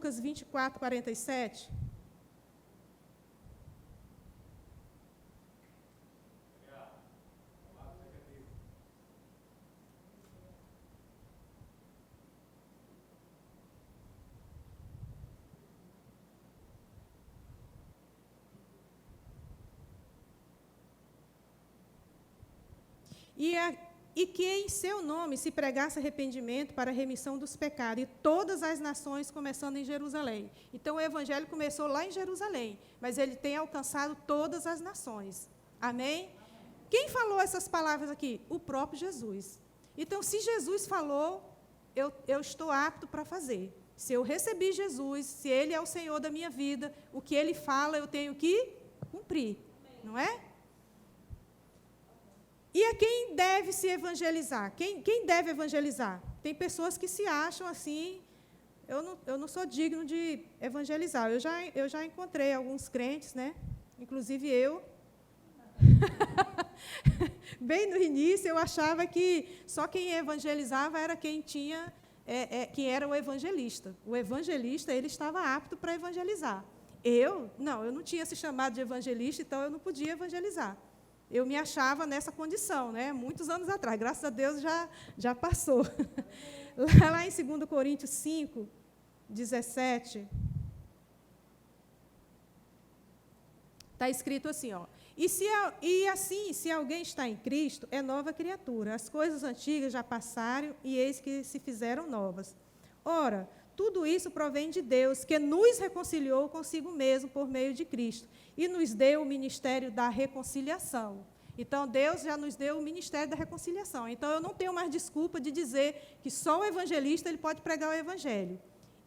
Lucas 24, 47. E que em seu nome se pregasse arrependimento para a remissão dos pecados, e todas as nações, começando em Jerusalém. Então, o evangelho começou lá em Jerusalém, mas ele tem alcançado todas as nações. Amém? Quem falou essas palavras aqui? O próprio Jesus. Então, se Jesus falou, eu estou apto para fazer. Se eu recebi Jesus, se Ele é o Senhor da minha vida, o que Ele fala, eu tenho que cumprir. Não é? E a quem deve se evangelizar? Quem deve evangelizar? Tem pessoas que se acham assim, eu não sou digno de evangelizar. Eu já encontrei alguns crentes, né? Inclusive eu. Bem no início, eu achava que só quem evangelizava era quem tinha, quem era o evangelista. O evangelista, ele estava apto para evangelizar. Eu não tinha esse chamado de evangelista, então eu não podia evangelizar. Eu me achava nessa condição, né? Muitos anos atrás, graças a Deus já passou. Lá em 2 Coríntios 5, 17, está escrito assim, ó, e assim, se alguém está em Cristo, é nova criatura. As coisas antigas já passaram e eis que se fizeram novas. Ora, tudo isso provém de Deus, que nos reconciliou consigo mesmo por meio de Cristo, e nos deu o ministério da reconciliação. Então, Deus já nos deu o ministério da reconciliação. Então, eu não tenho mais desculpa de dizer que só o evangelista ele pode pregar o evangelho.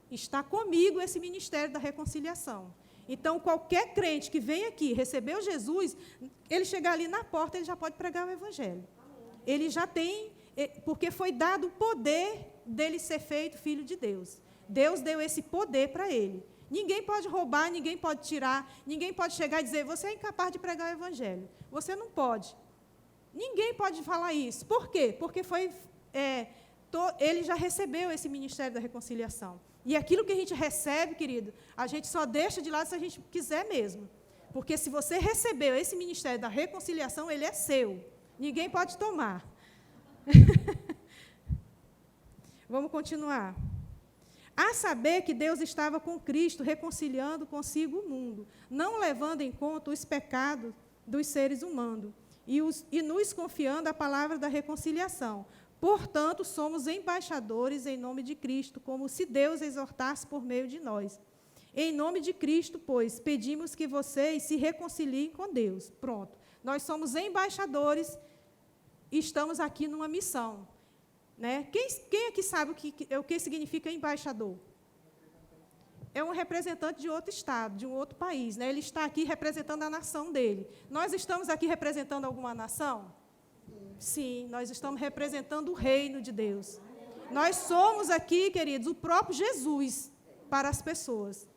Está comigo esse ministério da reconciliação. Então, qualquer crente que vem aqui, recebeu Jesus, ele chegar ali na porta, ele já pode pregar o evangelho. Ele já tem, porque foi dado o poder dele ser feito filho de Deus. Deus deu esse poder para ele. Ninguém pode roubar, ninguém pode tirar, ninguém pode chegar e dizer, você é incapaz de pregar o evangelho. Você não pode. Ninguém pode falar isso. Por quê? Porque ele já recebeu esse ministério da reconciliação. E aquilo que a gente recebe, querido, a gente só deixa de lado se a gente quiser mesmo. Porque se você recebeu esse ministério da reconciliação, ele é seu. Ninguém pode tomar. Vamos continuar. A saber que Deus estava com Cristo, reconciliando consigo o mundo, não levando em conta os pecados dos seres humanos, e nos confiando a palavra da reconciliação. Portanto, somos embaixadores em nome de Cristo, como se Deus exortasse por meio de nós. Em nome de Cristo, pois, pedimos que vocês se reconciliem com Deus. Pronto. Nós somos embaixadores e estamos aqui numa missão. Né? Quem aqui sabe o que significa embaixador? É um representante de outro estado, de um outro país. Né? Ele está aqui representando a nação dele. Nós estamos aqui representando alguma nação? Sim, nós estamos representando o reino de Deus. Nós somos aqui, queridos, o próprio Jesus para as pessoas.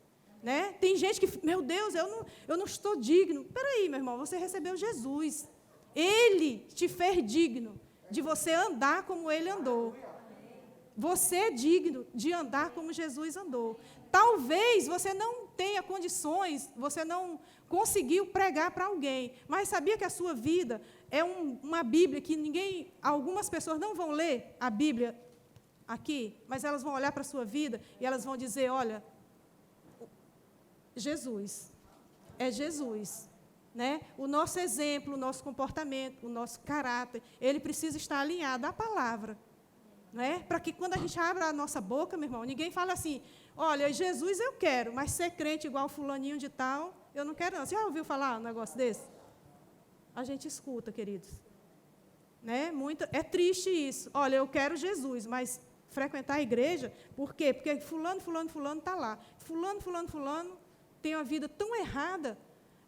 Né? Tem gente que, meu Deus, eu não estou digno. Espera aí, meu irmão, você recebeu Jesus. Ele te fez digno de você andar como ele andou. Você é digno de andar como Jesus andou. Talvez você não tenha condições, você não conseguiu pregar para alguém, mas sabia que a sua vida é uma Bíblia que algumas pessoas não vão ler a Bíblia aqui, mas elas vão olhar para a sua vida e elas vão dizer, olha, Jesus, é Jesus. Né? O nosso exemplo, o nosso comportamento, o nosso caráter, ele precisa estar alinhado à palavra. Né? Para que quando a gente abre a nossa boca, meu irmão, ninguém fala assim, olha, Jesus eu quero, mas ser crente igual fulaninho de tal, eu não quero não. Você já ouviu falar um negócio desse? A gente escuta, queridos. Né? É triste isso. Olha, eu quero Jesus, mas frequentar a igreja, por quê? Porque fulano está lá. Fulano tem uma vida tão errada.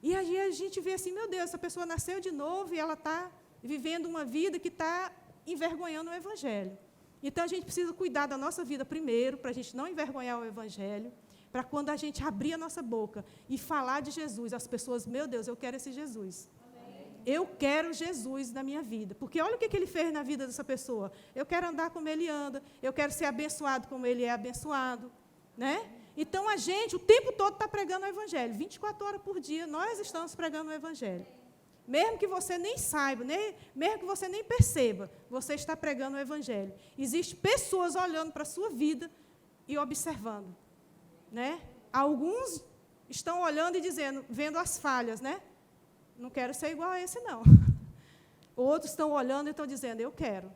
E aí a gente vê assim, meu Deus, essa pessoa nasceu de novo e ela está vivendo uma vida que está envergonhando o Evangelho. Então, a gente precisa cuidar da nossa vida primeiro, para a gente não envergonhar o Evangelho, para quando a gente abrir a nossa boca e falar de Jesus, as pessoas, meu Deus, eu quero esse Jesus. Amém. Eu quero Jesus na minha vida. Porque olha o que ele fez na vida dessa pessoa. Eu quero andar como ele anda, eu quero ser abençoado como ele é abençoado. Né? Então, a gente, o tempo todo, está pregando o Evangelho. 24 horas por dia, nós estamos pregando o Evangelho. Mesmo que você nem saiba, mesmo que você nem perceba, você está pregando o Evangelho. Existem pessoas olhando para a sua vida e observando. Né? Alguns estão olhando e dizendo, vendo as falhas, né? Não quero ser igual a esse, não. Outros estão olhando e estão dizendo, eu quero.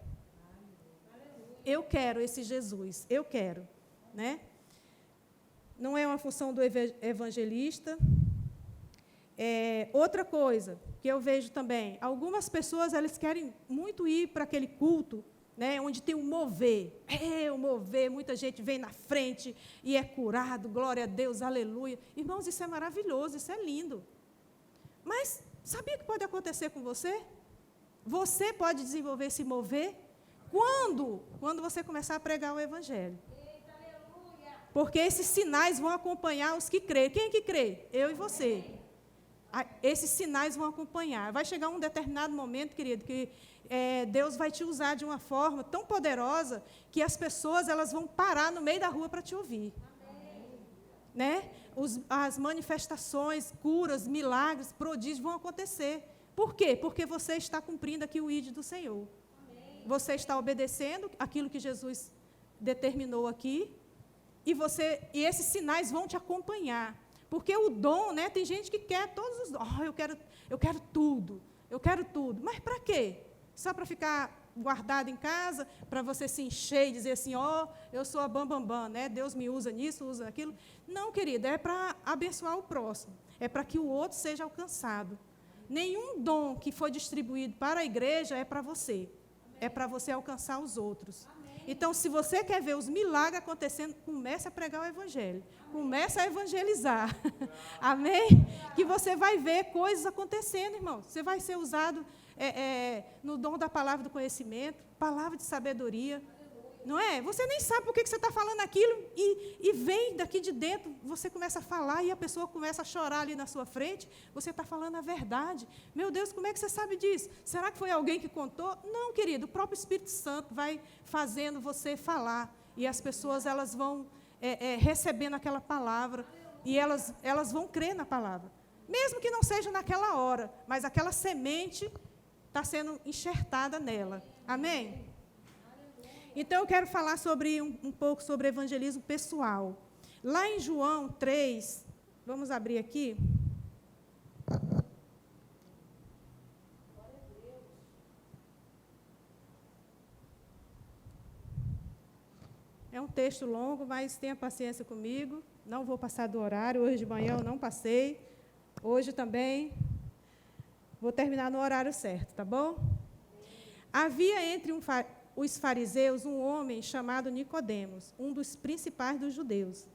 Eu quero esse Jesus, eu quero. Né? Não é uma função do evangelista. Outra coisa que eu vejo também, algumas pessoas elas querem muito ir para aquele culto, né, onde tem um mover. O mover, muita gente vem na frente e é curado, glória a Deus, aleluia. Irmãos, isso é maravilhoso, isso é lindo. Mas sabia que pode acontecer com você? Você pode desenvolver esse mover quando você começar a pregar o Evangelho. Porque esses sinais vão acompanhar os que creem. Quem é que crê? Eu e você. Esses sinais vão acompanhar. Vai chegar um determinado momento, querido, que Deus vai te usar de uma forma tão poderosa que as pessoas elas vão parar no meio da rua para te ouvir. Né? As manifestações, curas, milagres, prodígios vão acontecer. Por quê? Porque você está cumprindo aqui o ID do Senhor. Você está obedecendo aquilo que Jesus determinou aqui. E esses sinais vão te acompanhar. Porque o dom, né, tem gente que quer todos os dons. Eu quero tudo. Mas para quê? Só para ficar guardado em casa, para você se encher e dizer assim, eu sou a bambambam, né? Deus me usa nisso, usa aquilo. Não, querida, é para abençoar o próximo. É para que o outro seja alcançado. Nenhum dom que foi distribuído para a igreja é para você. É para você alcançar os outros. Então, se você quer ver os milagres acontecendo, comece a pregar o Evangelho. Comece a evangelizar. Amém? Que você vai ver coisas acontecendo, irmão. Você vai ser usado no dom da palavra do conhecimento, palavra de sabedoria. Não é? Você nem sabe por que você está falando aquilo e vem daqui de dentro, você começa a falar e a pessoa começa a chorar ali na sua frente. Você está falando a verdade. Meu Deus, como é que você sabe disso? Será que foi alguém que contou? Não, querido, o próprio Espírito Santo vai fazendo você falar. E as pessoas elas vão recebendo aquela palavra e elas vão crer na palavra. Mesmo que não seja naquela hora, mas aquela semente está sendo enxertada nela. Amém? Então, eu quero falar um pouco sobre evangelismo pessoal. Lá em João 3, vamos abrir aqui. É um texto longo, mas tenha paciência comigo. Não vou passar do horário. Hoje de manhã eu não passei. Hoje também vou terminar no horário certo, tá bom? Havia entre os fariseus um homem chamado Nicodemos, um dos principais dos judeus.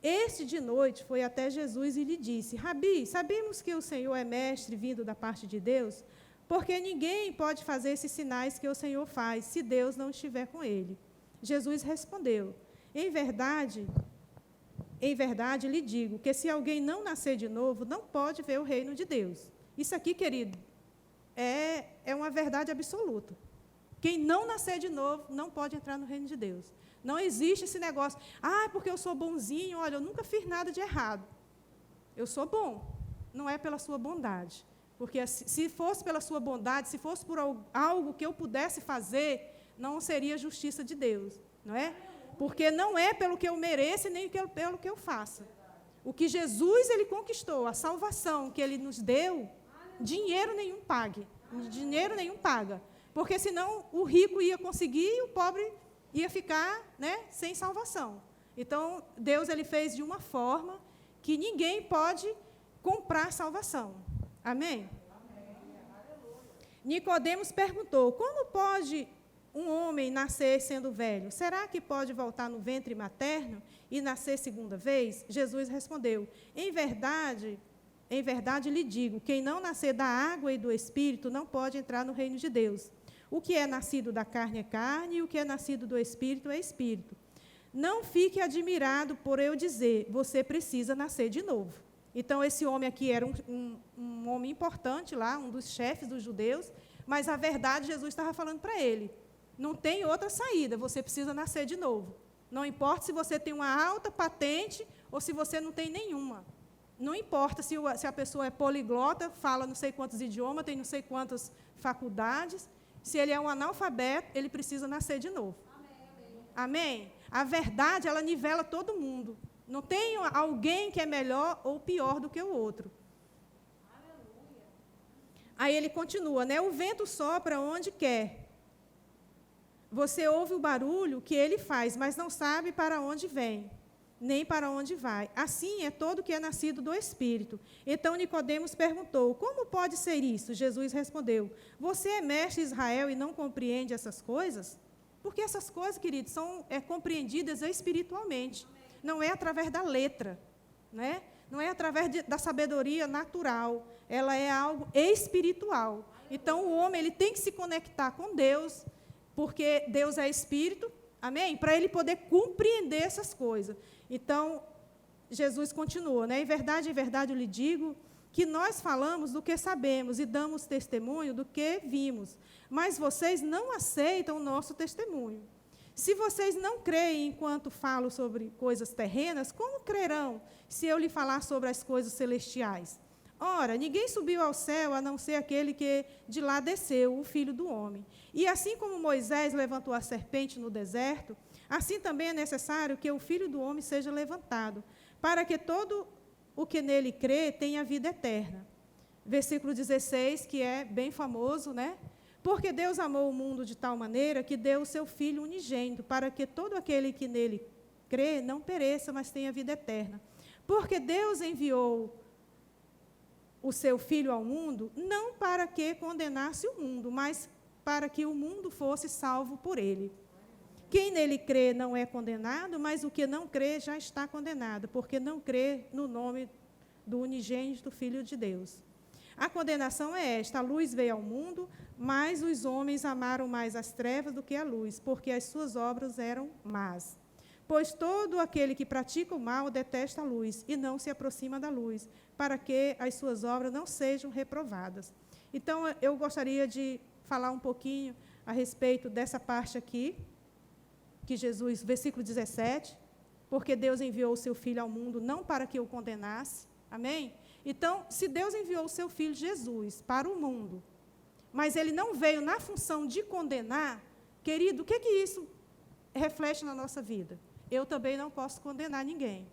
Este de noite foi até Jesus e lhe disse: Rabi, sabemos que o Senhor é mestre vindo da parte de Deus, porque ninguém pode fazer esses sinais que o Senhor faz, se Deus não estiver com ele. Jesus respondeu: em verdade lhe digo que se alguém não nascer de novo, não pode ver o reino de Deus. Isso aqui, querido, é uma verdade absoluta. Quem não nascer de novo não pode entrar no reino de Deus. Não existe esse negócio, porque eu sou bonzinho, olha, eu nunca fiz nada de errado. Eu sou bom, não é pela sua bondade. Porque se fosse pela sua bondade, se fosse por algo que eu pudesse fazer, não seria justiça de Deus, não é? Porque não é pelo que eu mereço, nem pelo que eu faça. O que Jesus ele conquistou, a salvação que ele nos deu, dinheiro nenhum pague. Dinheiro nenhum paga. Porque senão o rico ia conseguir e o pobre ia ficar, né, sem salvação. Então, Deus ele fez de uma forma que ninguém pode comprar salvação. Amém? Nicodemos perguntou, como pode um homem nascer sendo velho? Será que pode voltar no ventre materno e nascer segunda vez? Jesus respondeu, em verdade lhe digo, quem não nascer da água e do Espírito não pode entrar no reino de Deus. O que é nascido da carne é carne, e o que é nascido do Espírito é Espírito. Não fique admirado por eu dizer, você precisa nascer de novo. Então, esse homem aqui era um homem importante lá, um dos chefes dos judeus, mas, a verdade, Jesus estava falando para ele, não tem outra saída, você precisa nascer de novo. Não importa se você tem uma alta patente ou se você não tem nenhuma. Não importa se a pessoa é poliglota, fala não sei quantos idiomas, tem não sei quantas faculdades, se ele é um analfabeto, ele precisa nascer de novo. Amém? A verdade, ela nivela todo mundo. Não tem alguém que é melhor ou pior do que o outro. Aleluia. Aí ele continua, né? O vento sopra onde quer. Você ouve o barulho que ele faz, mas não sabe para onde vem, nem para onde vai. Assim é todo que é nascido do Espírito. Então Nicodemos perguntou, como pode ser isso? Jesus respondeu, você é mestre de Israel e não compreende essas coisas? Porque essas coisas, queridos, são compreendidas espiritualmente. Não é através da letra, né? Não é através da sabedoria natural, ela é algo espiritual. Então, o homem ele tem que se conectar com Deus, porque Deus é Espírito, amém? Para ele poder compreender essas coisas. Então, Jesus continua, né? Em verdade eu lhe digo que nós falamos do que sabemos e damos testemunho do que vimos, mas vocês não aceitam o nosso testemunho. Se vocês não creem enquanto falo sobre coisas terrenas, como crerão se eu lhe falar sobre as coisas celestiais? Ora, ninguém subiu ao céu a não ser aquele que de lá desceu, o Filho do Homem. E assim como Moisés levantou a serpente no deserto, assim também é necessário que o Filho do Homem seja levantado, para que todo o que nele crê tenha vida eterna. Versículo 16, que é bem famoso, né? Porque Deus amou o mundo de tal maneira que deu o seu Filho unigênito, para que todo aquele que nele crê não pereça, mas tenha vida eterna. Porque Deus enviou o seu Filho ao mundo, não para que condenasse o mundo, mas para que o mundo fosse salvo por ele. Quem nele crê não é condenado, mas o que não crê já está condenado, porque não crê no nome do unigênito Filho de Deus. A condenação é esta, a luz veio ao mundo, mas os homens amaram mais as trevas do que a luz, porque as suas obras eram más. Pois todo aquele que pratica o mal detesta a luz e não se aproxima da luz, para que as suas obras não sejam reprovadas. Então, eu gostaria de falar um pouquinho a respeito dessa parte aqui, que Jesus, versículo 17, porque Deus enviou o seu Filho ao mundo não para que o condenasse, amém? Então, se Deus enviou o seu Filho Jesus para o mundo, mas ele não veio na função de condenar, querido, o que isso reflete na nossa vida? Eu também não posso condenar ninguém.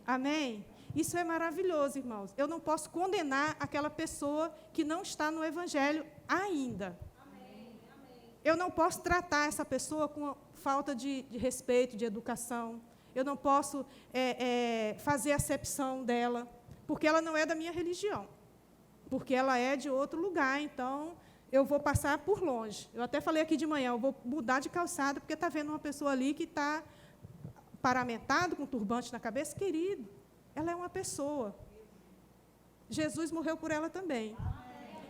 Amém? Isso é maravilhoso, irmãos. Eu não posso condenar aquela pessoa que não está no Evangelho ainda. Eu não posso tratar essa pessoa com falta de respeito, de educação. Eu não posso fazer acepção dela, porque ela não é da minha religião, porque ela é de outro lugar, então eu vou passar por longe. Eu até falei aqui de manhã, eu vou mudar de calçada, porque está vendo uma pessoa ali que está paramentado, com turbante na cabeça. Querido, ela é uma pessoa. Jesus morreu por ela também.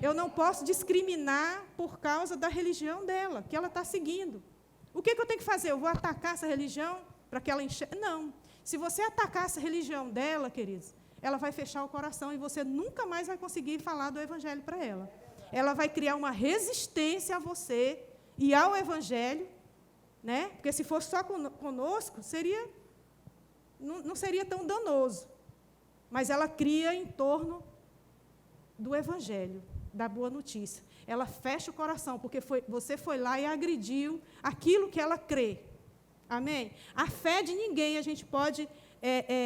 Eu não posso discriminar por causa da religião dela, que ela está seguindo. O que eu tenho que fazer? Eu vou atacar essa religião para que ela enxergue? Não. Se você atacar essa religião dela, queridos, ela vai fechar o coração e você nunca mais vai conseguir falar do Evangelho para ela. Ela vai criar uma resistência a você e ao Evangelho, né? Porque se fosse só conosco, não seria tão danoso. Mas ela cria em torno do Evangelho, da boa notícia. Ela fecha o coração, porque você foi lá e agrediu aquilo que ela crê. Amém? A fé de ninguém a gente pode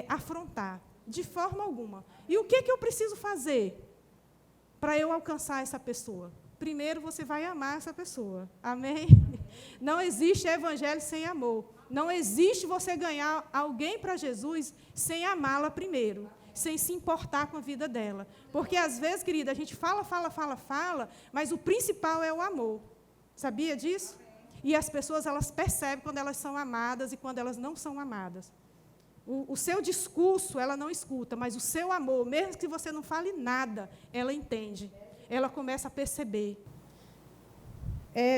afrontar, de forma alguma. E o que eu preciso fazer para eu alcançar essa pessoa? Primeiro, você vai amar essa pessoa. Amém? Não existe evangelho sem amor. Não existe você ganhar alguém para Jesus sem amá-la primeiro, sem se importar com a vida dela. Porque, às vezes, querida, a gente fala, mas o principal é o amor. Sabia disso? E as pessoas, elas percebem quando elas são amadas e quando elas não são amadas. O seu discurso, ela não escuta, mas o seu amor, mesmo que você não fale nada, ela entende. Ela começa a perceber.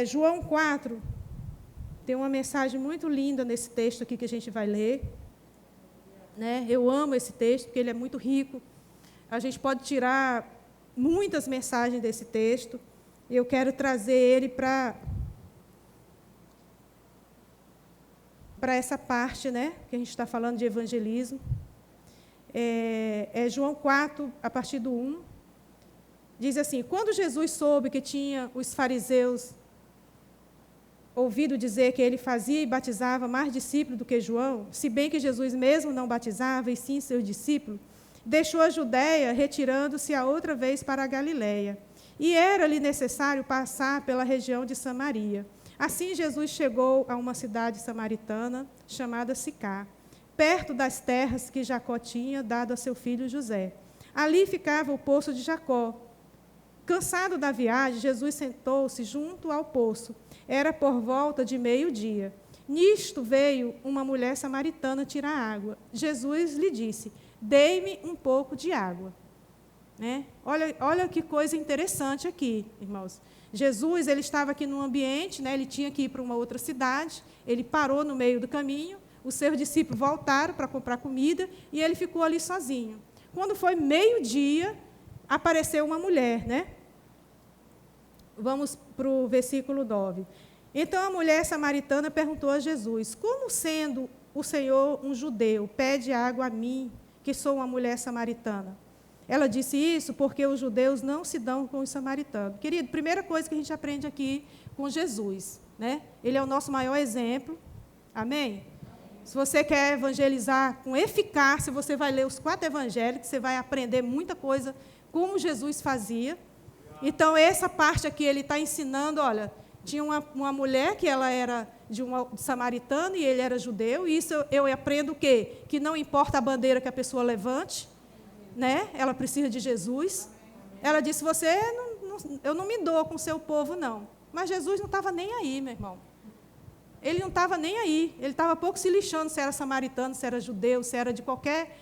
João 4, tem uma mensagem muito linda nesse texto aqui que a gente vai ler. Né? Eu amo esse texto, porque ele é muito rico. A gente pode tirar muitas mensagens desse texto. Eu quero trazer ele para essa parte, né, que a gente está falando de evangelismo. João 4, a partir do 1, diz assim: quando Jesus soube que tinha os fariseus ouvido dizer que ele fazia e batizava mais discípulos do que João, se bem que Jesus mesmo não batizava, e sim seus discípulos, deixou a Judéia, retirando-se a outra vez para a Galiléia. E era-lhe necessário passar pela região de Samaria. Assim, Jesus chegou a uma cidade samaritana chamada Sicá, perto das terras que Jacó tinha dado a seu filho José. Ali ficava o poço de Jacó. Cansado da viagem, Jesus sentou-se junto ao poço. Era por volta de meio-dia. Nisto veio uma mulher samaritana tirar água. Jesus lhe disse: dê-me um pouco de água. Né? Olha que coisa interessante aqui, irmãos. Jesus, ele estava aqui num ambiente, né, ele tinha que ir para uma outra cidade, ele parou no meio do caminho, os seus discípulos voltaram para comprar comida, e ele ficou ali sozinho. Quando foi meio-dia, apareceu uma mulher, né? Vamos para o versículo 9. Então, a mulher samaritana perguntou a Jesus: como sendo o Senhor um judeu, pede água a mim, que sou uma mulher samaritana? Ela disse isso porque os judeus não se dão com os samaritanos. Querido, primeira coisa que a gente aprende aqui com Jesus, né? Ele é o nosso maior exemplo. Amém? Se você quer evangelizar com eficácia, você vai ler os 4 evangelhos, que você vai aprender muita coisa como Jesus fazia. Então, essa parte aqui, ele está ensinando, olha, tinha uma mulher que ela era de samaritana e ele era judeu, e isso eu aprendo o quê? Que não importa a bandeira que a pessoa levante, né? Ela precisa de Jesus. Ela disse: eu não me dou com o seu povo, não. Mas Jesus não estava nem aí, meu irmão. Ele não estava nem aí. Ele estava pouco se lixando se era samaritano, se era judeu, se era de qualquer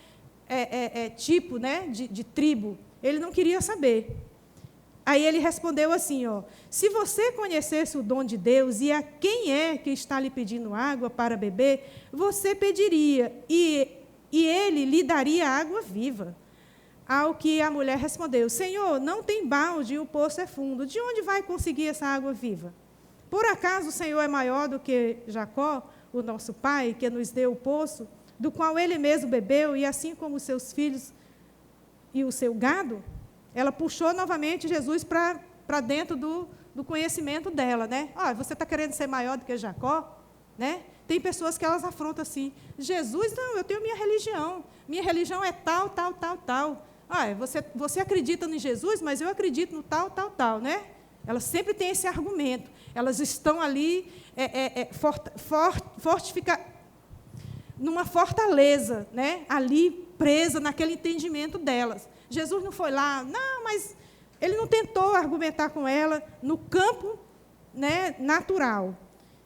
tipo, né, de tribo. Ele não queria saber. Aí ele respondeu assim, ó: se você conhecesse o dom de Deus e a quem é que está lhe pedindo água para beber, você pediria, e ele lhe daria água viva. Ao que a mulher respondeu: Senhor, não tem balde e o poço é fundo. De onde vai conseguir essa água viva? Por acaso o Senhor é maior do que Jacó, o nosso pai, que nos deu o poço, do qual ele mesmo bebeu, e assim como os seus filhos e o seu gado? Ela puxou novamente Jesus para dentro do conhecimento dela, né? Você está querendo ser maior do que Jacó? Né? Tem pessoas que elas afrontam assim: Jesus, não, eu tenho minha religião é tal, tal, tal, tal. Você acredita em Jesus, mas eu acredito no tal, tal, tal, né? Elas sempre têm esse argumento. Elas estão ali fortificadas, numa fortaleza, né? Ali presa naquele entendimento delas. Jesus não foi lá, não, mas ele não tentou argumentar com ela no campo, né, natural.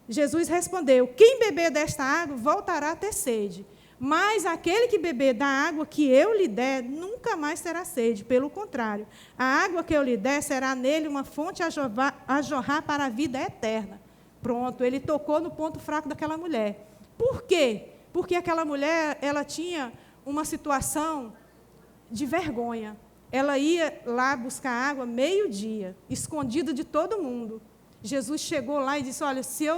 Jesus respondeu: quem beber desta água voltará a ter sede. Mas aquele que beber da água que eu lhe der, nunca mais terá sede. Pelo contrário, a água que eu lhe der será nele uma fonte a jorrar para a vida eterna. Pronto, ele tocou no ponto fraco daquela mulher. Por quê? Porque aquela mulher, ela tinha uma situação de vergonha. Ela ia lá buscar água meio-dia, escondida de todo mundo. Jesus chegou lá e disse: olha, se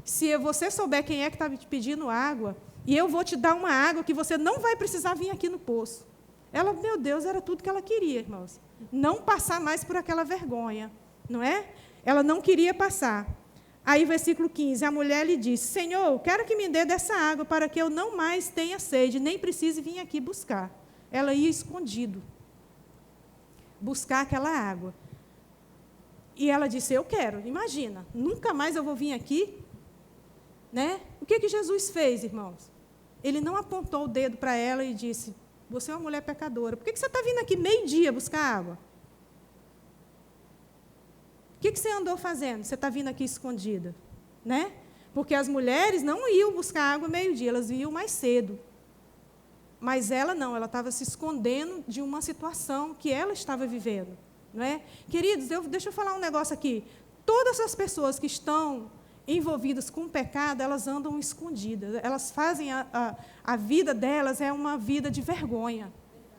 Se você souber quem é que está te pedindo água, e eu vou te dar uma água que você não vai precisar vir aqui no poço. Ela, meu Deus, era tudo que ela queria, irmãos. Não passar mais por aquela vergonha, não é? Ela não queria passar. Aí, versículo 15, a mulher lhe disse, Senhor, quero que me dê dessa água para que eu não mais tenha sede, nem precise vir aqui buscar. Ela ia escondido buscar aquela água. E ela disse, eu quero, imagina, nunca mais eu vou vir aqui. Né? O que Jesus fez, irmãos? Ele não apontou o dedo para ela e disse, você é uma mulher pecadora, por que você está vindo aqui meio-dia buscar água? O que você andou fazendo? Você está vindo aqui escondida. Né? Porque as mulheres não iam buscar água meio-dia, elas iam mais cedo. Mas ela não, ela estava se escondendo de uma situação que ela estava vivendo. Não é? Queridos, deixa eu falar um negócio aqui. Todas as pessoas que estão envolvidas com o pecado, elas andam escondidas. Elas fazem a vida delas é uma vida de vergonha.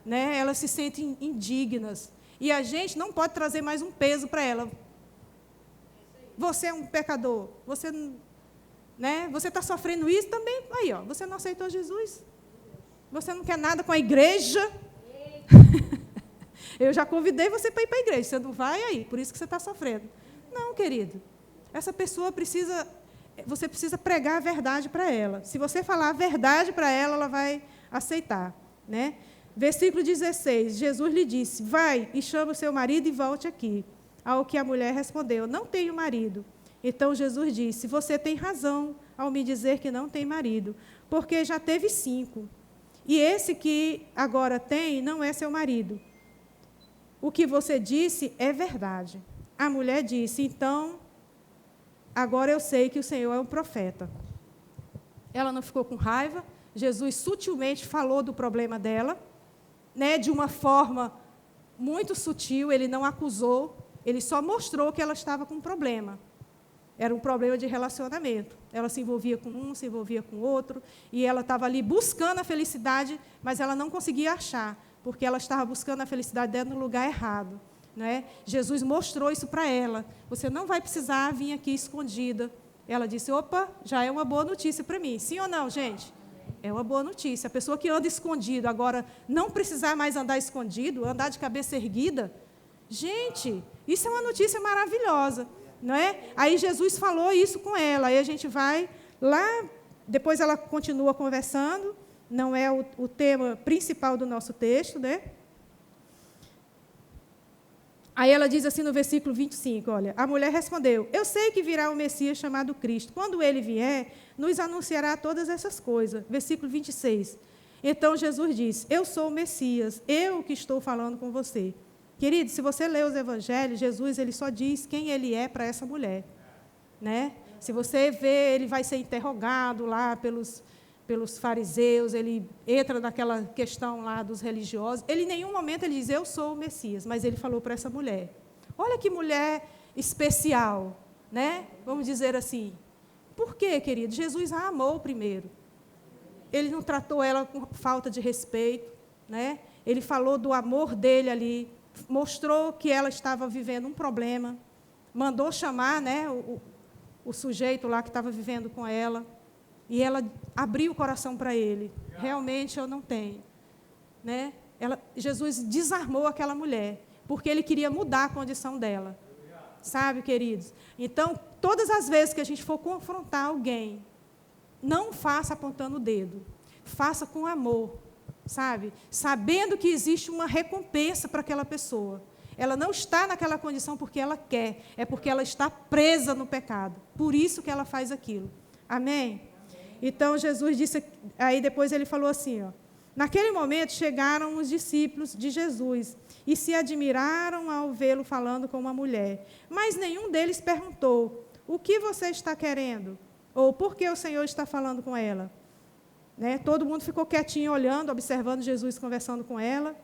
Né? Elas se sentem indignas. E a gente não pode trazer mais um peso para ela. Você é um pecador. Você está sofrendo isso também. Aí, ó, você não aceitou Jesus. Você não quer nada com a igreja. Eu já convidei você para ir para a igreja. Você não vai aí, por isso que você está sofrendo. Não, querido. Essa pessoa você precisa pregar a verdade para ela. Se você falar a verdade para ela, ela vai aceitar. Né? Versículo 16, Jesus lhe disse, vai e chama o seu marido e volte aqui. Ao que a mulher respondeu, não tenho marido. Então Jesus disse, você tem razão ao me dizer que não tem marido, porque já teve 5. E esse que agora tem não é seu marido. O que você disse é verdade. A mulher disse, então, agora eu sei que o Senhor é um profeta. Ela não ficou com raiva. Jesus sutilmente falou do problema dela, né, de uma forma muito sutil, ele não acusou, ele só mostrou que ela estava com um problema. Era um problema de relacionamento. Ela se envolvia com um, se envolvia com outro, e ela estava ali buscando a felicidade, mas ela não conseguia achar, porque ela estava buscando a felicidade dentro do lugar errado. Né? Jesus mostrou isso para ela. Você não vai precisar vir aqui escondida. Ela disse, opa, já é uma boa notícia para mim. Sim ou não, gente? É uma boa notícia. A pessoa que anda escondido, agora não precisar mais andar escondido, andar de cabeça erguida. Gente, isso é uma notícia maravilhosa. Não é? Aí Jesus falou isso com ela. Aí a gente vai lá, depois ela continua conversando. Não é o tema principal do nosso texto, né? Aí ela diz assim no versículo 25, olha, a mulher respondeu, eu sei que virá o Messias chamado Cristo. Quando ele vier, nos anunciará todas essas coisas. Versículo 26. Então Jesus disse, eu sou o Messias, eu que estou falando com você. Querido, se você ler os evangelhos, Jesus ele só diz quem ele é para essa mulher. Né? Se você vê, ele vai ser interrogado lá pelos fariseus, ele entra naquela questão lá dos religiosos. Ele, em nenhum momento, ele diz, eu sou o Messias, mas ele falou para essa mulher. Olha que mulher especial, né? Vamos dizer assim. Por quê, querido? Jesus a amou primeiro. Ele não tratou ela com falta de respeito, né? Ele falou do amor dele ali, mostrou que ela estava vivendo um problema, mandou chamar, né, o sujeito lá que estava vivendo com ela, e ela abriu o coração para ele. Realmente eu não tenho. Né? Jesus desarmou aquela mulher, porque ele queria mudar a condição dela. Sabe, queridos? Então, todas as vezes que a gente for confrontar alguém, não faça apontando o dedo. Faça com amor, sabe? Sabendo que existe uma recompensa para aquela pessoa. Ela não está naquela condição porque ela quer, é porque ela está presa no pecado. Por isso que ela faz aquilo. Amém? Então, Jesus disse, aí depois ele falou assim, ó, naquele momento chegaram os discípulos de Jesus e se admiraram ao vê-lo falando com uma mulher. Mas nenhum deles perguntou, o que você está querendo? Ou por que o Senhor está falando com ela? Né? Todo mundo ficou quietinho, olhando, observando Jesus conversando com ela.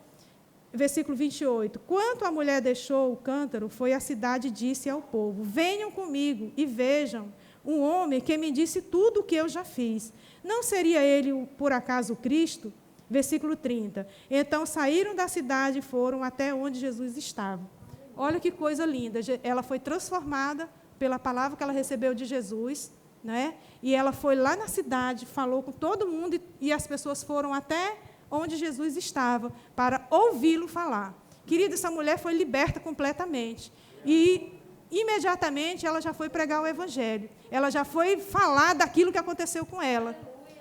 Versículo 28. Quando a mulher deixou o cântaro, foi à cidade e disse ao povo, venham comigo e vejam um homem que me disse tudo o que eu já fiz. Não seria ele, por acaso, o Cristo? Versículo 30. Então, saíram da cidade e foram até onde Jesus estava. Olha que coisa linda. Ela foi transformada pela palavra que ela recebeu de Jesus, né? E ela foi lá na cidade, falou com todo mundo, e as pessoas foram até onde Jesus estava, para ouvi-lo falar. Querida, essa mulher foi liberta completamente. E, imediatamente, ela já foi pregar o Evangelho. Ela já foi falar daquilo que aconteceu com ela.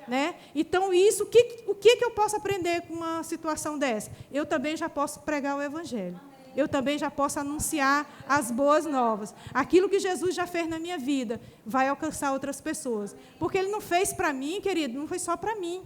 Né? Então, o que eu posso aprender com uma situação dessa? Eu também já posso pregar o Evangelho. Eu também já posso anunciar as boas novas. Aquilo que Jesus já fez na minha vida vai alcançar outras pessoas. Porque Ele não fez para mim, querido, não foi só para mim.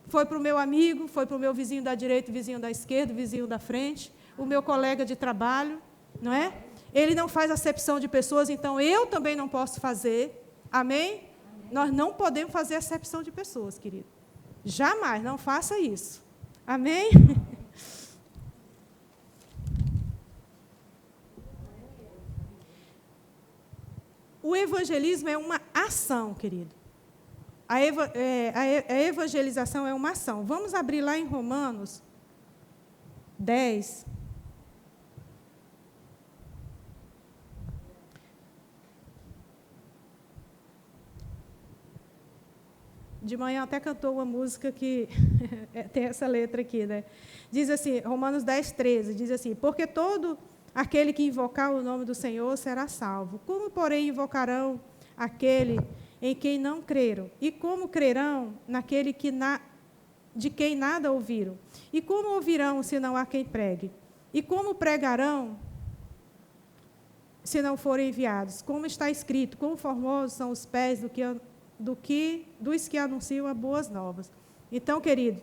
Foi para o meu amigo, foi para o meu vizinho da direita, vizinho da esquerda, vizinho da frente, o meu colega de trabalho, não é? Ele não faz acepção de pessoas, então eu também não posso fazer. Amém? Nós não podemos fazer acepção de pessoas, querido. Jamais, não faça isso. Amém? O evangelismo é uma ação, querido. A evangelização é uma ação. Vamos abrir lá em Romanos 10. De manhã até cantou uma música que tem essa letra aqui, né? Diz assim, Romanos 10, 13, diz assim, porque todo aquele que invocar o nome do Senhor será salvo. Como, porém, invocarão aquele em quem não creram? E como crerão naquele de quem nada ouviram? E como ouvirão se não há quem pregue? E como pregarão se não forem enviados? Como está escrito, quão formosos são os pés dos que anunciam as boas novas. Então, querido,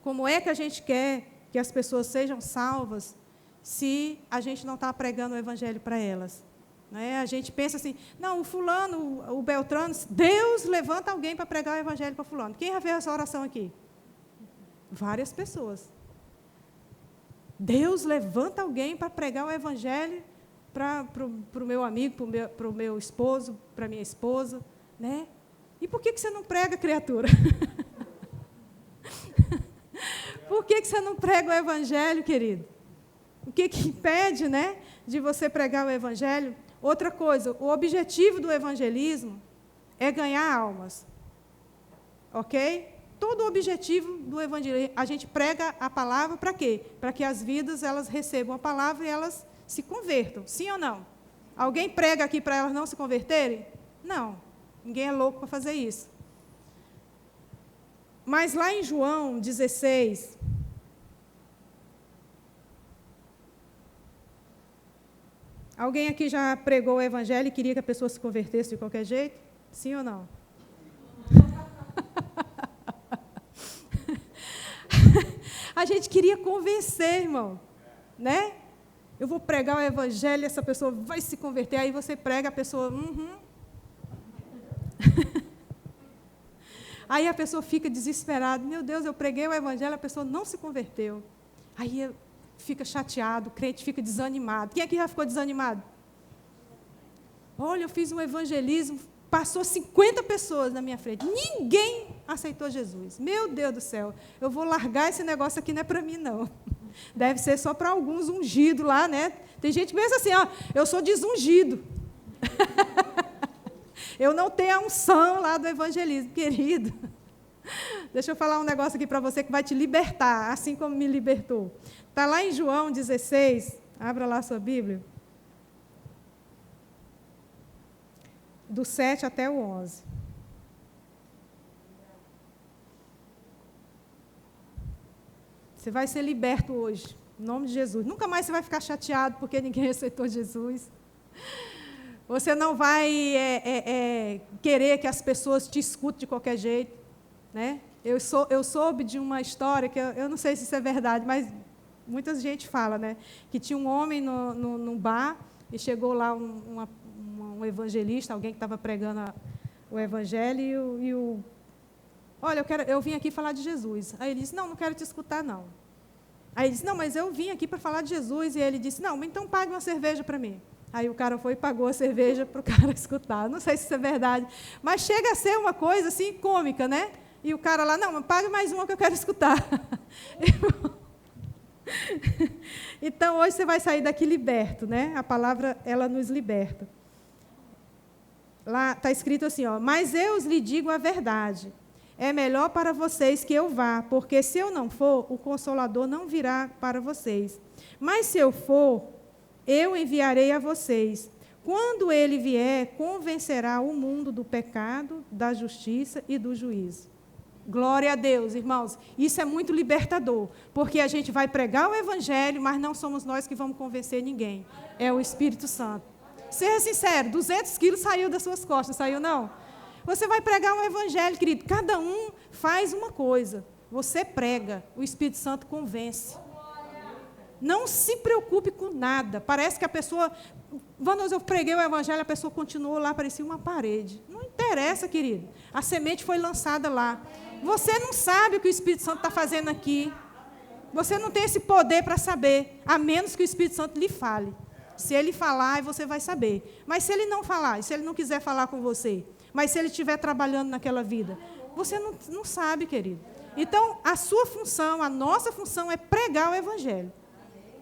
como é que a gente quer que as pessoas sejam salvas se a gente não está pregando o evangelho para elas? Né? A gente pensa assim, não, o fulano, o Beltrano, Deus levanta alguém para pregar o evangelho para fulano. Quem já fez essa oração aqui? Várias pessoas. Deus levanta alguém para pregar o evangelho para o meu amigo, para o meu esposo, para a minha esposa. Né? E por que você não prega, criatura? Por que você não prega o evangelho, querido? O que impede, né, de você pregar o evangelho? Outra coisa, o objetivo do evangelismo é ganhar almas. Ok? Todo o objetivo do evangelismo, a gente prega a palavra para quê? Para que as vidas elas recebam a palavra e elas se convertam. Sim ou não? Alguém prega aqui para elas não se converterem? Não. Ninguém é louco para fazer isso. Mas lá em João 16, alguém aqui já pregou o evangelho e queria que a pessoa se convertesse de qualquer jeito? Sim ou não? A gente queria convencer, irmão. Né? Eu vou pregar o evangelho, essa pessoa vai se converter, aí você prega, a pessoa... Aí a pessoa fica desesperada. Meu Deus, eu preguei o evangelho, a pessoa não se converteu. Aí fica chateado, o crente fica desanimado. Quem aqui já ficou desanimado? Olha, eu fiz um evangelismo, passou 50 pessoas na minha frente. Ninguém aceitou Jesus. Meu Deus do céu, eu vou largar esse negócio aqui, não é para mim, não. Deve ser só para alguns ungidos lá, né? Tem gente que pensa assim, ó, eu sou desungido. Eu não tenho a unção lá do evangelismo, querido. Deixa eu falar um negócio aqui para você que vai te libertar, assim como me libertou. Está lá em João 16, abra lá a sua Bíblia. Do 7 até o 11. Você vai ser liberto hoje, em nome de Jesus. Nunca mais você vai ficar chateado porque ninguém aceitou Jesus. Você não vai querer que as pessoas te escutem de qualquer jeito. Né? Eu soube de uma história, que eu não sei se isso é verdade, mas muita gente fala, né? Que tinha um homem num bar, e chegou lá um evangelista, alguém que estava pregando o evangelho, olha, eu vim aqui falar de Jesus. Aí ele disse, não quero te escutar, não. Aí ele disse, não, mas eu vim aqui para falar de Jesus. E ele disse, não, então pague uma cerveja para mim. Aí o cara foi e pagou a cerveja para o cara escutar. Não sei se isso é verdade, mas chega a ser uma coisa assim cômica, né? E o cara lá, não, pague mais uma que eu quero escutar. Então, hoje você vai sair daqui liberto, né? A palavra, ela nos liberta. Lá está escrito assim, ó, mas eu lhe digo a verdade. É melhor para vocês que eu vá, porque se eu não for, o Consolador não virá para vocês. Mas se eu for, eu enviarei a vocês. Quando ele vier, convencerá o mundo do pecado, da justiça e do juízo. Glória a Deus, irmãos. Isso é muito libertador, porque a gente vai pregar o Evangelho, mas não somos nós que vamos convencer ninguém. É o Espírito Santo. Seja sincero, 200 quilos saiu das suas costas, saiu não? Você vai pregar um Evangelho, querido. Cada um faz uma coisa. Você prega, o Espírito Santo convence. Não se preocupe com nada. Parece que a pessoa... Quando eu preguei o Evangelho, a pessoa continuou lá, parecia uma parede. Não interessa, querido. A semente foi lançada lá. Você não sabe o que o Espírito Santo está fazendo aqui. Você não tem esse poder para saber, a menos que o Espírito Santo lhe fale. Se ele falar, você vai saber. Mas se ele não falar, se ele não quiser falar com você, mas se ele estiver trabalhando naquela vida, você não sabe, querido. Então, a sua função, a nossa função é pregar o Evangelho.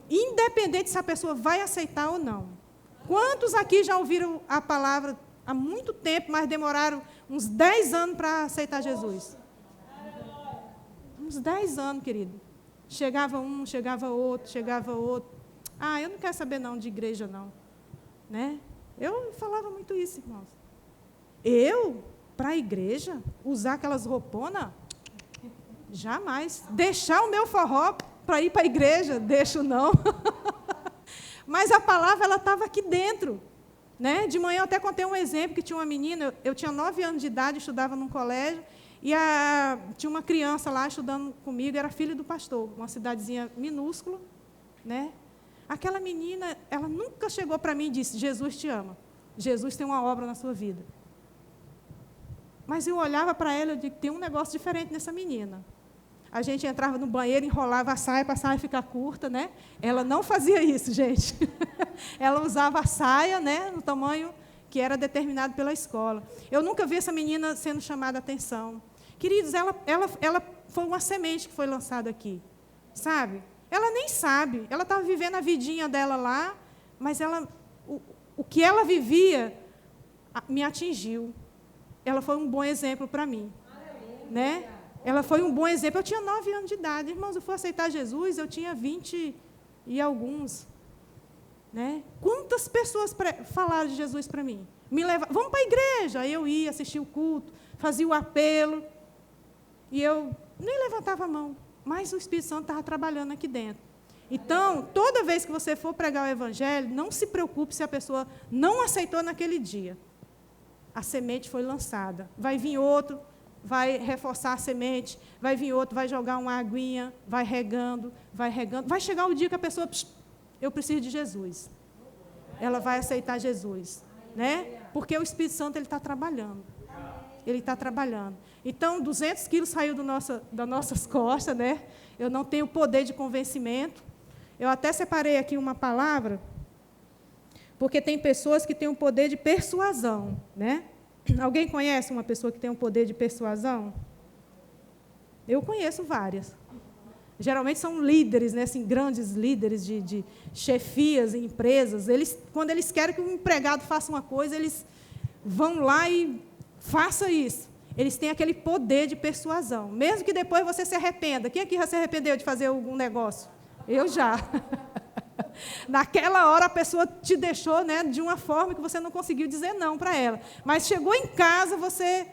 Independente se a pessoa vai aceitar ou não. Quantos aqui já ouviram a palavra há muito tempo, mas demoraram uns 10 anos para aceitar Jesus? Uns 10 anos, querido. Chegava um, chegava outro, chegava outro. Ah, eu não quero saber não de igreja, não. Né? Eu falava muito isso, irmãos. Eu, para a igreja, usar aquelas rouponas? Jamais. Deixar o meu forró para ir para a igreja? Deixo não. Mas a palavra, ela estava aqui dentro. Né? De manhã eu até contei um exemplo, que tinha uma menina, eu tinha 9 anos de idade, estudava num colégio, e tinha uma criança lá estudando comigo, era filha do pastor, uma cidadezinha minúscula. Né? Aquela menina, ela nunca chegou para mim e disse, Jesus te ama. Jesus tem uma obra na sua vida. Mas eu olhava para ela e digo, tem um negócio diferente nessa menina. A gente entrava no banheiro, enrolava a saia para a saia ficar curta, né? Ela não fazia isso, gente. Ela usava a saia, né, no tamanho que era determinado pela escola. Eu nunca vi essa menina sendo chamada a atenção. Queridos, ela foi uma semente que foi lançada aqui, sabe? Ela nem sabe, ela estava vivendo a vidinha dela lá, mas o que ela vivia me atingiu. Ela foi um bom exemplo para mim. Né? Ela foi um bom exemplo. Eu tinha 9 anos de idade. Irmãos, eu fui aceitar Jesus, eu tinha 20 e alguns. Né? Quantas pessoas falaram de Jesus para mim? Me levavam, vamos para a igreja. Aí eu ia, assistia o culto, fazia o apelo. E eu nem levantava a mão. Mas o Espírito Santo estava trabalhando aqui dentro. Então, toda vez que você for pregar o Evangelho, não se preocupe se a pessoa não aceitou naquele dia. A semente foi lançada. Vai vir outro, vai reforçar a semente, vai vir outro, vai jogar uma aguinha, vai regando, vai regando. Vai chegar o dia que a pessoa, eu preciso de Jesus. Ela vai aceitar Jesus. Né? Porque o Espírito Santo ele está trabalhando. Ele está trabalhando. Então, 200 quilos saiu das nossas costas, né? Eu não tenho poder de convencimento. Eu até separei aqui uma palavra, porque tem pessoas que têm um poder de persuasão, né? Alguém conhece uma pessoa que tem um poder de persuasão? Eu conheço várias. Geralmente são líderes, né? Assim, grandes líderes de chefias em empresas. Quando eles querem que um empregado faça uma coisa, eles vão lá e faça isso. Eles têm aquele poder de persuasão. Mesmo que depois você se arrependa. Quem aqui já se arrependeu de fazer algum negócio? Eu já. Naquela hora a pessoa te deixou, né, de uma forma que você não conseguiu dizer não para ela. Mas chegou em casa, você...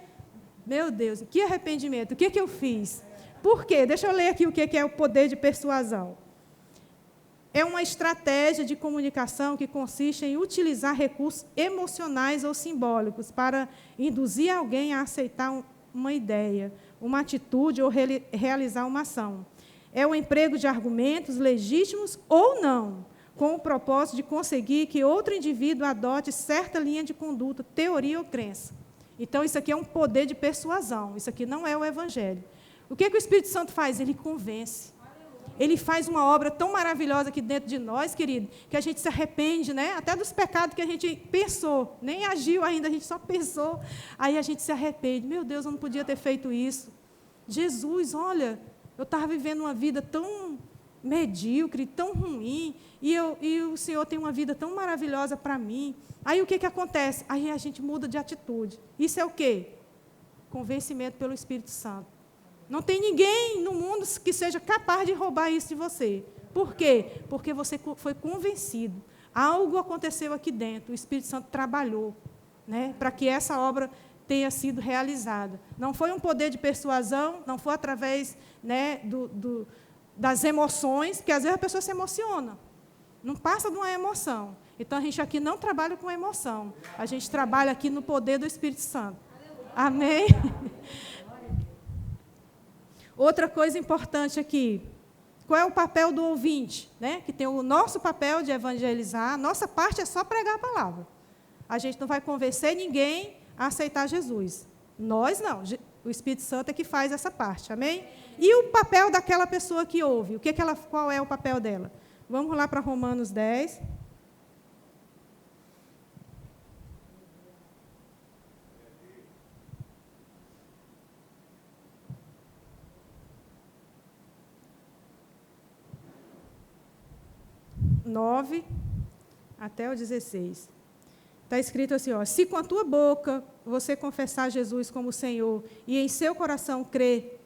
Meu Deus, que arrependimento. O que eu fiz? Por quê? Deixa eu ler aqui o que é o poder de persuasão. É uma estratégia de comunicação que consiste em utilizar recursos emocionais ou simbólicos para induzir alguém a aceitar uma ideia, uma atitude ou realizar uma ação. É o emprego de argumentos legítimos ou não, com o propósito de conseguir que outro indivíduo adote certa linha de conduta, teoria ou crença. Então, isso aqui é um poder de persuasão. Isso aqui não é o Evangelho. O que o Espírito Santo faz? Ele convence. Ele faz uma obra tão maravilhosa aqui dentro de nós, querido, que a gente se arrepende, né? Até dos pecados que a gente pensou, nem agiu ainda, a gente só pensou, aí a gente se arrepende. Meu Deus, eu não podia ter feito isso. Jesus, olha, eu estava vivendo uma vida tão medíocre, tão ruim, e o Senhor tem uma vida tão maravilhosa para mim. Aí o que acontece? Aí a gente muda de atitude. Isso é o quê? Convencimento pelo Espírito Santo. Não tem ninguém no mundo que seja capaz de roubar isso de você. Por quê? Porque você foi convencido. Algo aconteceu aqui dentro, o Espírito Santo trabalhou, né, para que essa obra tenha sido realizada. Não foi um poder de persuasão, não foi através, né, das emoções, porque às vezes a pessoa se emociona. Não passa de uma emoção. Então, a gente aqui não trabalha com emoção. A gente trabalha aqui no poder do Espírito Santo. Amém? Outra coisa importante aqui. Qual é o papel do ouvinte? Né? Que tem o nosso papel de evangelizar. A nossa parte é só pregar a palavra. A gente não vai convencer ninguém a aceitar Jesus. Nós não. O Espírito Santo é que faz essa parte. Amém? E o papel daquela pessoa que ouve? Qual é o papel dela? Vamos lá para Romanos 10. (9) até o 16. Está escrito assim, ó: se com a tua boca você confessar Jesus como Senhor e em seu coração crer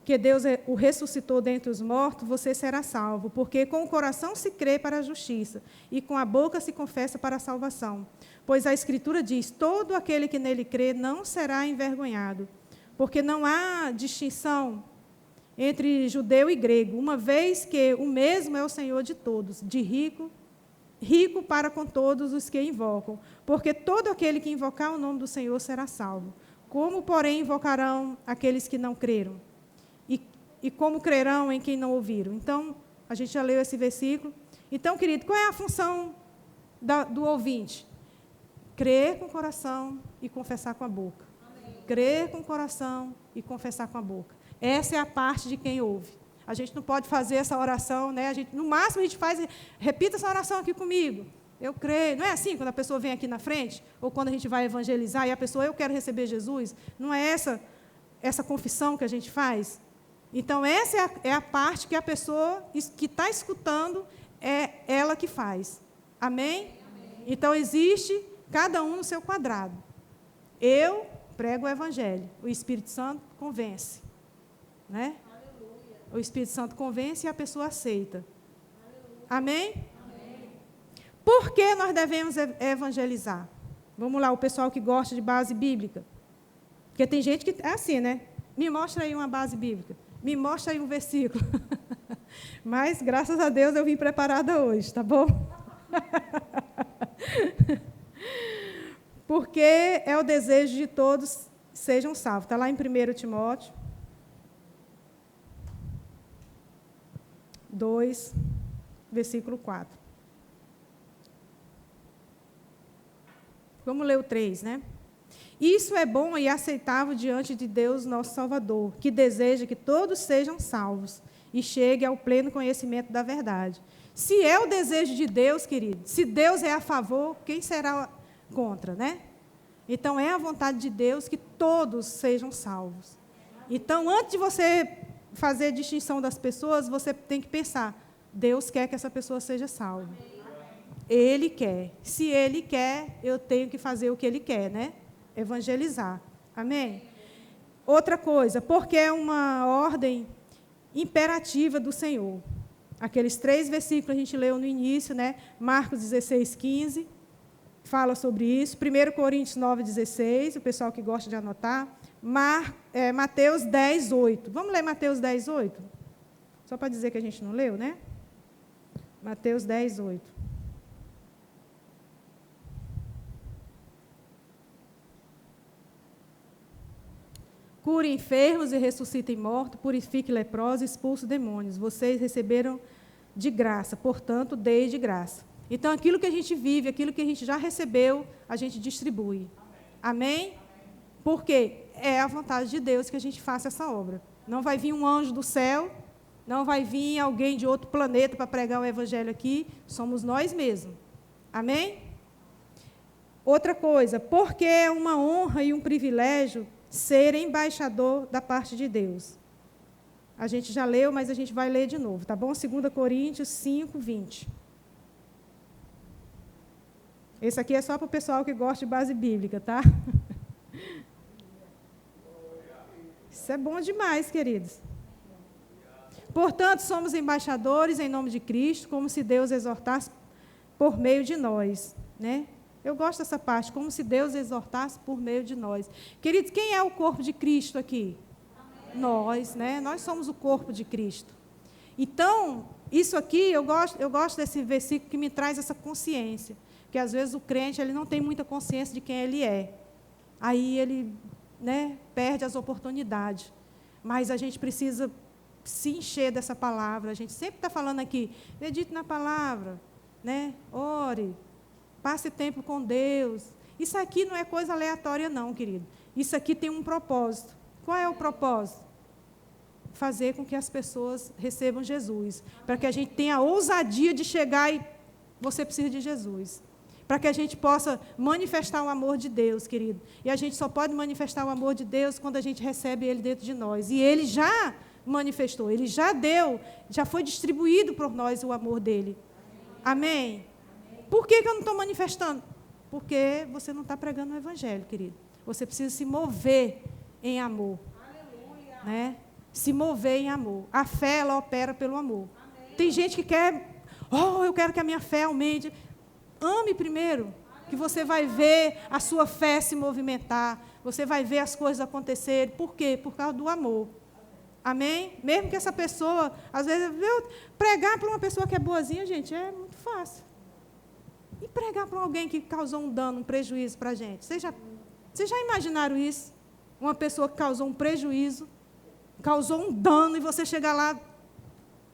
que Deus o ressuscitou dentre os mortos, você será salvo, porque com o coração se crê para a justiça e com a boca se confessa para a salvação. Pois a Escritura diz: todo aquele que nele crê não será envergonhado, porque não há distinção entre judeu e grego, uma vez que o mesmo é o Senhor de todos, de rico para com todos os que invocam, porque todo aquele que invocar o nome do Senhor será salvo. Como, porém, invocarão aqueles que não creram? E como crerão em quem não ouviram? Então, a gente já leu esse versículo. Então, querido, qual é a função do ouvinte? Crer com o coração e confessar com a boca. Amém. Crer com o coração e confessar com a boca. Essa é a parte de quem ouve. A gente não pode fazer essa oração, né? No máximo, a gente faz, repita essa oração aqui comigo. Eu creio. Não é assim, quando a pessoa vem aqui na frente, ou quando a gente vai evangelizar, e a pessoa, eu quero receber Jesus. Não é essa confissão que a gente faz? Então, essa é a parte que a pessoa que está escutando, é ela que faz. Amém? Amém? Então, existe cada um no seu quadrado. Eu prego o Evangelho. O Espírito Santo convence. Né? O Espírito Santo convence e a pessoa aceita. Amém? Amém? Por que nós devemos evangelizar? Vamos lá, o pessoal que gosta de base bíblica. Porque tem gente que é assim, né? Me mostra aí uma base bíblica. Me mostra aí um versículo. Mas, graças a Deus, eu vim preparada hoje, tá bom? Porque é o desejo de todos sejam salvos. Está lá em 1 Timóteo 2, versículo 4. Vamos ler o 3, né? Isso é bom e aceitável diante de Deus, nosso Salvador, que deseja que todos sejam salvos e cheguem ao pleno conhecimento da verdade. Se é o desejo de Deus, querido, se Deus é a favor, quem será contra, né? Então, é a vontade de Deus que todos sejam salvos. Então, antes de você fazer a distinção das pessoas, você tem que pensar: Deus quer que essa pessoa seja salva. Ele quer. Se Ele quer, eu tenho que fazer o que Ele quer, né? Evangelizar. Amém? Outra coisa, porque é uma ordem imperativa do Senhor. Aqueles 3 versículos a gente leu no início, né? Marcos 16, 15, fala sobre isso. 1 Coríntios 9, 16, o pessoal que gosta de anotar. Mateus 10, 8. Vamos ler Mateus 10, 8? Só para dizer que a gente não leu, né? Mateus 10, 8. Cure enfermos e ressuscitem mortos, purifique leprosos e expulse demônios. Vocês receberam de graça, portanto, dei de graça. Então, aquilo que a gente vive, aquilo que a gente já recebeu, a gente distribui. Amém? Porque é a vontade de Deus que a gente faça essa obra. Não vai vir um anjo do céu, não vai vir alguém de outro planeta para pregar o evangelho aqui, somos nós mesmos. Amém? Outra coisa, porque é uma honra e um privilégio ser embaixador da parte de Deus. A gente já leu, mas a gente vai ler de novo, tá bom? 2 Coríntios 5, 20. Esse aqui é só para o pessoal que gosta de base bíblica, tá? Isso é bom demais, queridos. Portanto, somos embaixadores em nome de Cristo, como se Deus exortasse por meio de nós, né? Eu gosto dessa parte, como se Deus exortasse por meio de nós. Queridos, quem é o corpo de Cristo aqui? Amém. Nós, né? Nós somos o corpo de Cristo. Então, isso aqui, eu gosto desse versículo que me traz essa consciência, que às vezes o crente ele não tem muita consciência de quem ele é. Aí ele, né, perde as oportunidades. Mas a gente precisa se encher dessa palavra. A gente sempre está falando aqui, medite na palavra, né? Ore, passe tempo com Deus. Isso aqui não é coisa aleatória, não, querido. Isso aqui tem um propósito. Qual é o propósito? Fazer com que as pessoas recebam Jesus. Para que a gente tenha a ousadia de chegar e você precisa de Jesus. Para que a gente possa manifestar o amor de Deus, querido. E a gente só pode manifestar o amor de Deus quando a gente recebe Ele dentro de nós. E Ele já manifestou, Ele já deu, já foi distribuído por nós o amor dEle. Amém? Por que eu não estou manifestando? Porque você não está pregando o Evangelho, querido. Você precisa se mover em amor. Né? Se mover em amor. A fé, ela opera pelo amor. Tem gente que quer, eu quero que a minha fé aumente. Ame primeiro, que você vai ver a sua fé se movimentar, você vai ver as coisas acontecerem. Por quê? Por causa do amor. Amém? Mesmo que essa pessoa, às vezes, pregar para uma pessoa que é boazinha, gente, é muito fácil. E pregar para alguém que causou um dano, um prejuízo para a gente? Vocês já imaginaram isso? Uma pessoa que causou um prejuízo, causou um dano, e você chegar lá,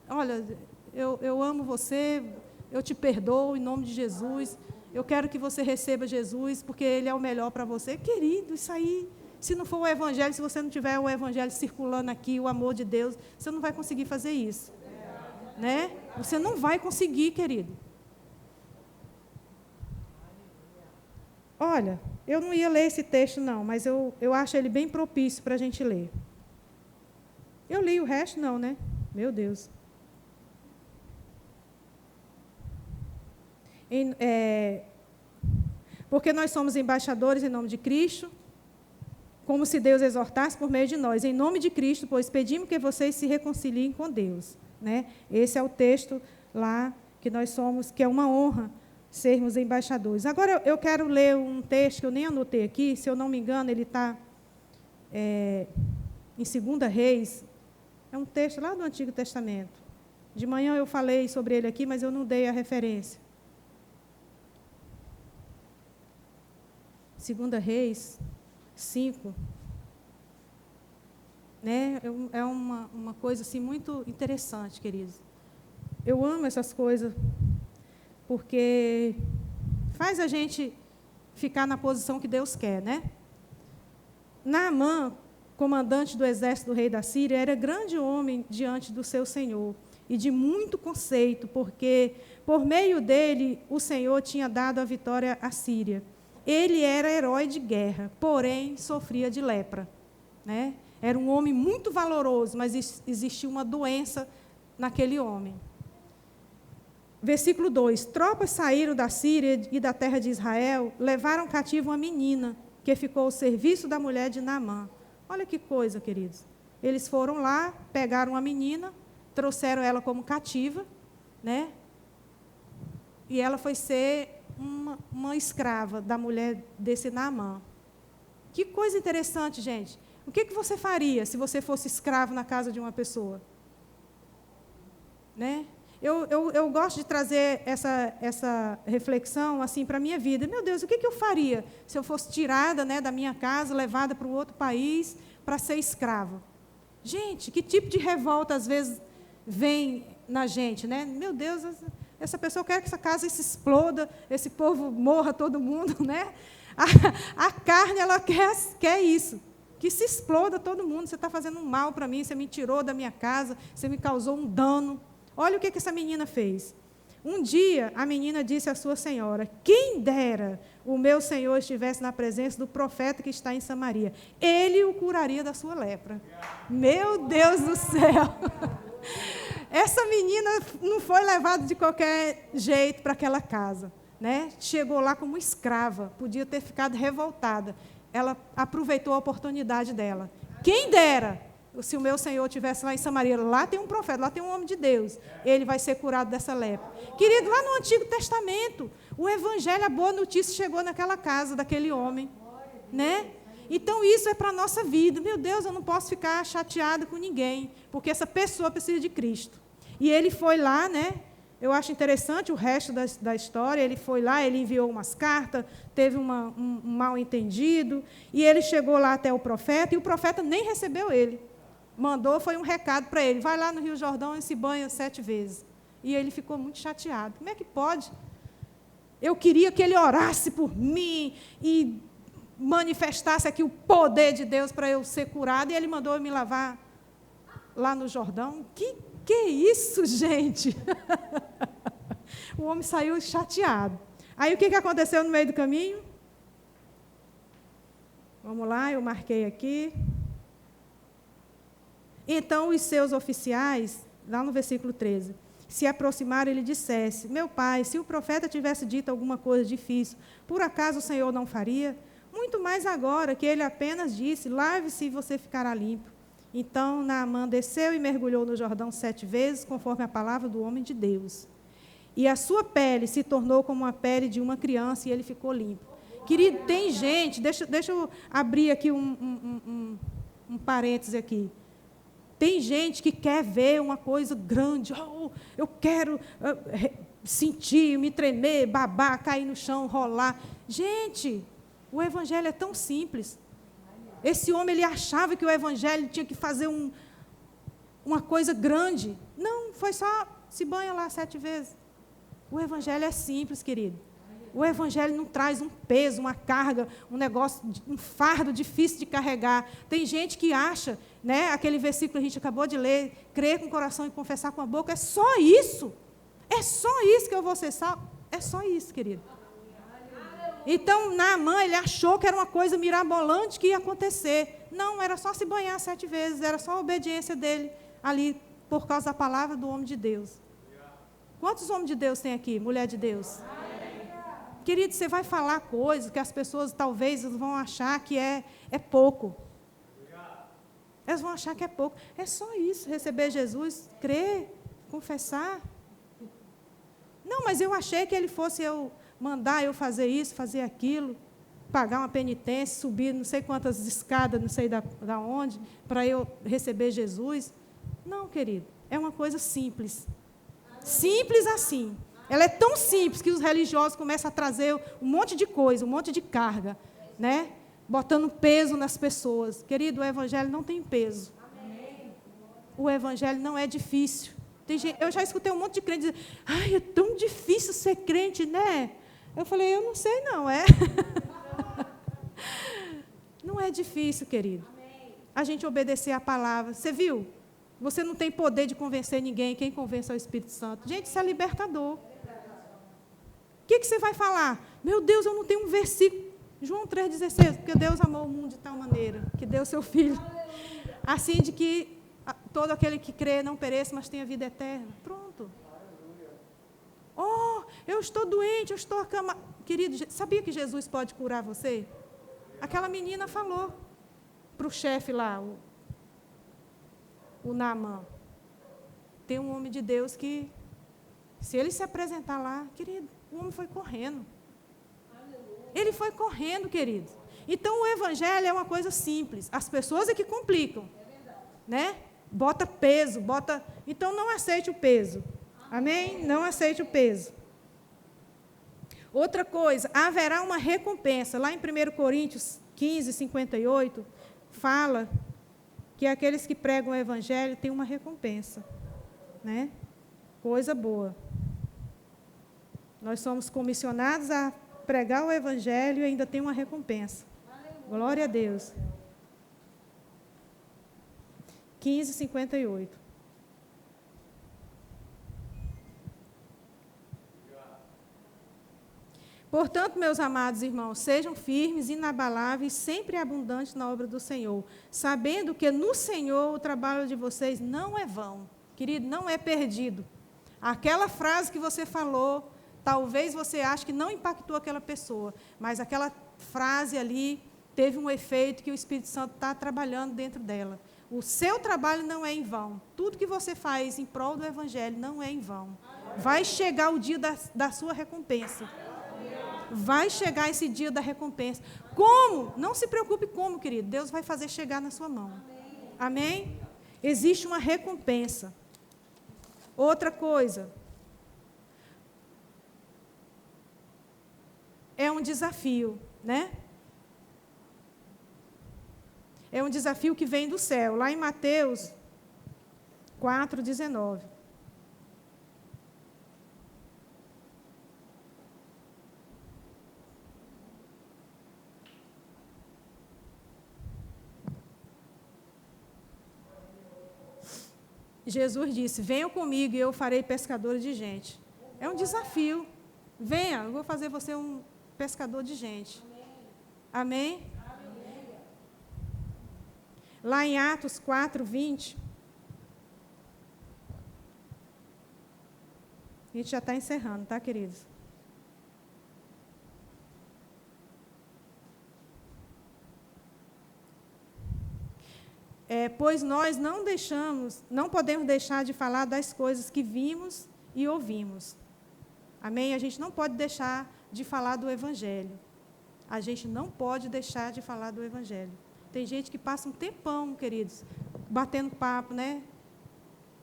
olha, eu amo você, eu te perdoo em nome de Jesus, eu quero que você receba Jesus, porque Ele é o melhor para você. Querido, isso aí, se não for o Evangelho, se você não tiver o Evangelho circulando aqui, o amor de Deus, você não vai conseguir fazer isso. Né? Você não vai conseguir, querido. Olha, eu não ia ler esse texto, não, mas eu acho ele bem propício para a gente ler. Eu li o resto, não, né? Meu Deus. Porque nós somos embaixadores em nome de Cristo, como se Deus exortasse por meio de nós. Em nome de Cristo, pois pedimos que vocês se reconciliem com Deus. Né? Esse é o texto lá que nós somos, que é uma honra sermos embaixadores. Agora, eu quero ler um texto que eu nem anotei aqui, se eu não me engano, ele está em 2 Reis, é um texto lá do Antigo Testamento. De manhã eu falei sobre ele aqui, mas eu não dei a referência. 2 Reis 5, né? É uma coisa assim, muito interessante, queridos. Eu amo essas coisas, porque faz a gente ficar na posição que Deus quer, né? Naamã, comandante do exército do rei da Síria, era grande homem diante do seu senhor, e de muito conceito, porque por meio dele o Senhor tinha dado a vitória à Síria. Ele era herói de guerra, porém sofria de lepra. Né? Era um homem muito valoroso, mas existia uma doença naquele homem. Versículo 2. Tropas saíram da Síria e da terra de Israel, levaram cativo uma menina, que ficou ao serviço da mulher de Naamã. Olha que coisa, queridos. Eles foram lá, pegaram a menina, trouxeram ela como cativa, né? E ela foi ser uma escrava da mulher desse Naamã. Que coisa interessante, gente. O que você faria se você fosse escravo na casa de uma pessoa? Né? Eu gosto de trazer essa reflexão assim, para a minha vida. Meu Deus, o que eu faria se eu fosse tirada, né, da minha casa, levada para um outro país para ser escrava? Gente, que tipo de revolta, às vezes, vem na gente, né? Meu Deus, essa pessoa quer que essa casa se exploda, esse povo morra todo mundo, né? A carne, ela quer isso, que se exploda todo mundo. Você está fazendo um mal para mim, você me tirou da minha casa, você me causou um dano. Olha o que essa menina fez. Um dia, a menina disse à sua senhora: quem dera o meu senhor estivesse na presença do profeta que está em Samaria. Ele o curaria da sua lepra. Meu Deus do céu! Essa menina não foi levada de qualquer jeito para aquela casa, né? Chegou lá como escrava, podia ter ficado revoltada. Ela aproveitou a oportunidade dela. Quem dera se o meu Senhor estivesse lá em Samaria, lá tem um profeta, lá tem um homem de Deus, ele vai ser curado dessa lepra. Querido, lá no Antigo Testamento, o evangelho, a boa notícia chegou naquela casa daquele homem, né? Então isso é para a nossa vida. Meu Deus, eu não posso ficar chateada com ninguém, porque essa pessoa precisa de Cristo. E ele foi lá, né? Eu acho interessante o resto da história. Ele foi lá, ele enviou umas cartas, teve um mal-entendido, e ele chegou lá até o profeta, e o profeta nem recebeu ele. Mandou, foi um recado para ele: vai lá no Rio Jordão e se banha 7 vezes. E ele ficou muito chateado. Como é que pode? Eu queria que ele orasse por mim e manifestasse aqui o poder de Deus para eu ser curado, e ele mandou eu me lavar lá no Jordão. Que é isso, gente? O homem saiu chateado. Aí o que aconteceu no meio do caminho? Vamos lá, eu marquei aqui. Então os seus oficiais, lá no versículo 13, se aproximaram e lhe dissesse: meu pai, se o profeta tivesse dito alguma coisa difícil, por acaso o Senhor não faria? Muito mais agora que ele apenas disse: lave-se e você ficará limpo. Então Naamã desceu e mergulhou no Jordão 7 vezes, conforme a palavra do homem de Deus. E a sua pele se tornou como a pele de uma criança, e ele ficou limpo. Querido, tem gente, deixa eu abrir aqui um parêntese aqui. Tem gente que quer ver uma coisa grande. Oh, eu quero sentir, me tremer, babar, cair no chão, rolar. Gente, o evangelho é tão simples. Esse homem, ele achava que o evangelho tinha que fazer uma coisa grande. Não, foi só se banha lá 7 vezes. O evangelho é simples, querido. O evangelho não traz um peso, uma carga, um negócio, um fardo difícil de carregar. Tem gente que acha, né, aquele versículo que a gente acabou de ler, crer com o coração e confessar com a boca, é só isso. É só isso que eu vou ser salvo. É só isso, querido. Então, Naamã, ele achou que era uma coisa mirabolante que ia acontecer. Não, era só se banhar 7 vezes, era só a obediência dele ali, por causa da palavra do homem de Deus. Quantos homens de Deus tem aqui, mulher de Deus? Querido, você vai falar coisas que as pessoas talvez vão achar que é pouco. Elas vão achar que é pouco. É só isso, receber Jesus, crer, confessar. Não, mas eu achei que ele fosse mandar eu fazer isso, fazer aquilo, pagar uma penitência, subir não sei quantas escadas, não sei da onde, para eu receber Jesus. Não, querido, é uma coisa simples. Simples assim. Ela é tão simples que os religiosos começam a trazer um monte de coisa, um monte de carga, né? Botando peso nas pessoas. Querido, o evangelho não tem peso. O evangelho não é difícil. Eu já escutei um monte de crente dizer: ai, é tão difícil ser crente, né? Eu falei: eu não sei não, é? Não é difícil, querido. A gente obedecer a palavra. Você viu? Você não tem poder de convencer ninguém. Quem convence é o Espírito Santo. Gente, isso é libertador. O que você vai falar? Meu Deus, eu não tenho um versículo. João 3,16, porque Deus amou o mundo de tal maneira que deu seu Filho, assim de que todo aquele que crê não pereça, mas tenha vida eterna. Pronto. Oh, eu estou doente, eu estou acamado. Querido, sabia que Jesus pode curar você? Aquela menina falou para o chefe lá, o Naamã. Tem um homem de Deus que, se ele se apresentar lá, querido, o homem foi correndo. Ele foi correndo, querido. Então, o evangelho é uma coisa simples. As pessoas é que complicam. Né? Bota peso, bota... Então, não aceite o peso. Amém? Não aceite o peso. Outra coisa, haverá uma recompensa. Lá em 1 Coríntios 15, 58, fala que aqueles que pregam o evangelho têm uma recompensa. Né? Coisa boa. Nós somos comissionados a pregar o evangelho e ainda tem uma recompensa. Glória a Deus. 15, 58. Portanto, meus amados irmãos, sejam firmes, inabaláveis, sempre abundantes na obra do Senhor, sabendo que no Senhor o trabalho de vocês não é vão. Querido, não é perdido. Aquela frase que você falou, talvez você ache que não impactou aquela pessoa, mas aquela frase ali teve um efeito que o Espírito Santo está trabalhando dentro dela. O seu trabalho não é em vão. Tudo que você faz em prol do Evangelho não é em vão. Vai chegar o dia da sua recompensa. Vai chegar esse dia da recompensa. Como? Não se preocupe como, querido. Deus vai fazer chegar na sua mão. Amém? Existe uma recompensa. Outra coisa. É um desafio, né? É um desafio que vem do céu. Lá em Mateus 4:19. Jesus disse, venham comigo e eu farei pescadores de gente. É um desafio. Venha, eu vou fazer você um pescador de gente. Amém? Amém? Lá em Atos 4:20. A gente já está encerrando, tá, queridos? Pois nós não podemos deixar de falar das coisas que vimos e ouvimos. Amém? A gente não pode deixar de falar do Evangelho. A gente não pode deixar de falar do Evangelho. Tem gente que passa um tempão, queridos, batendo papo, né?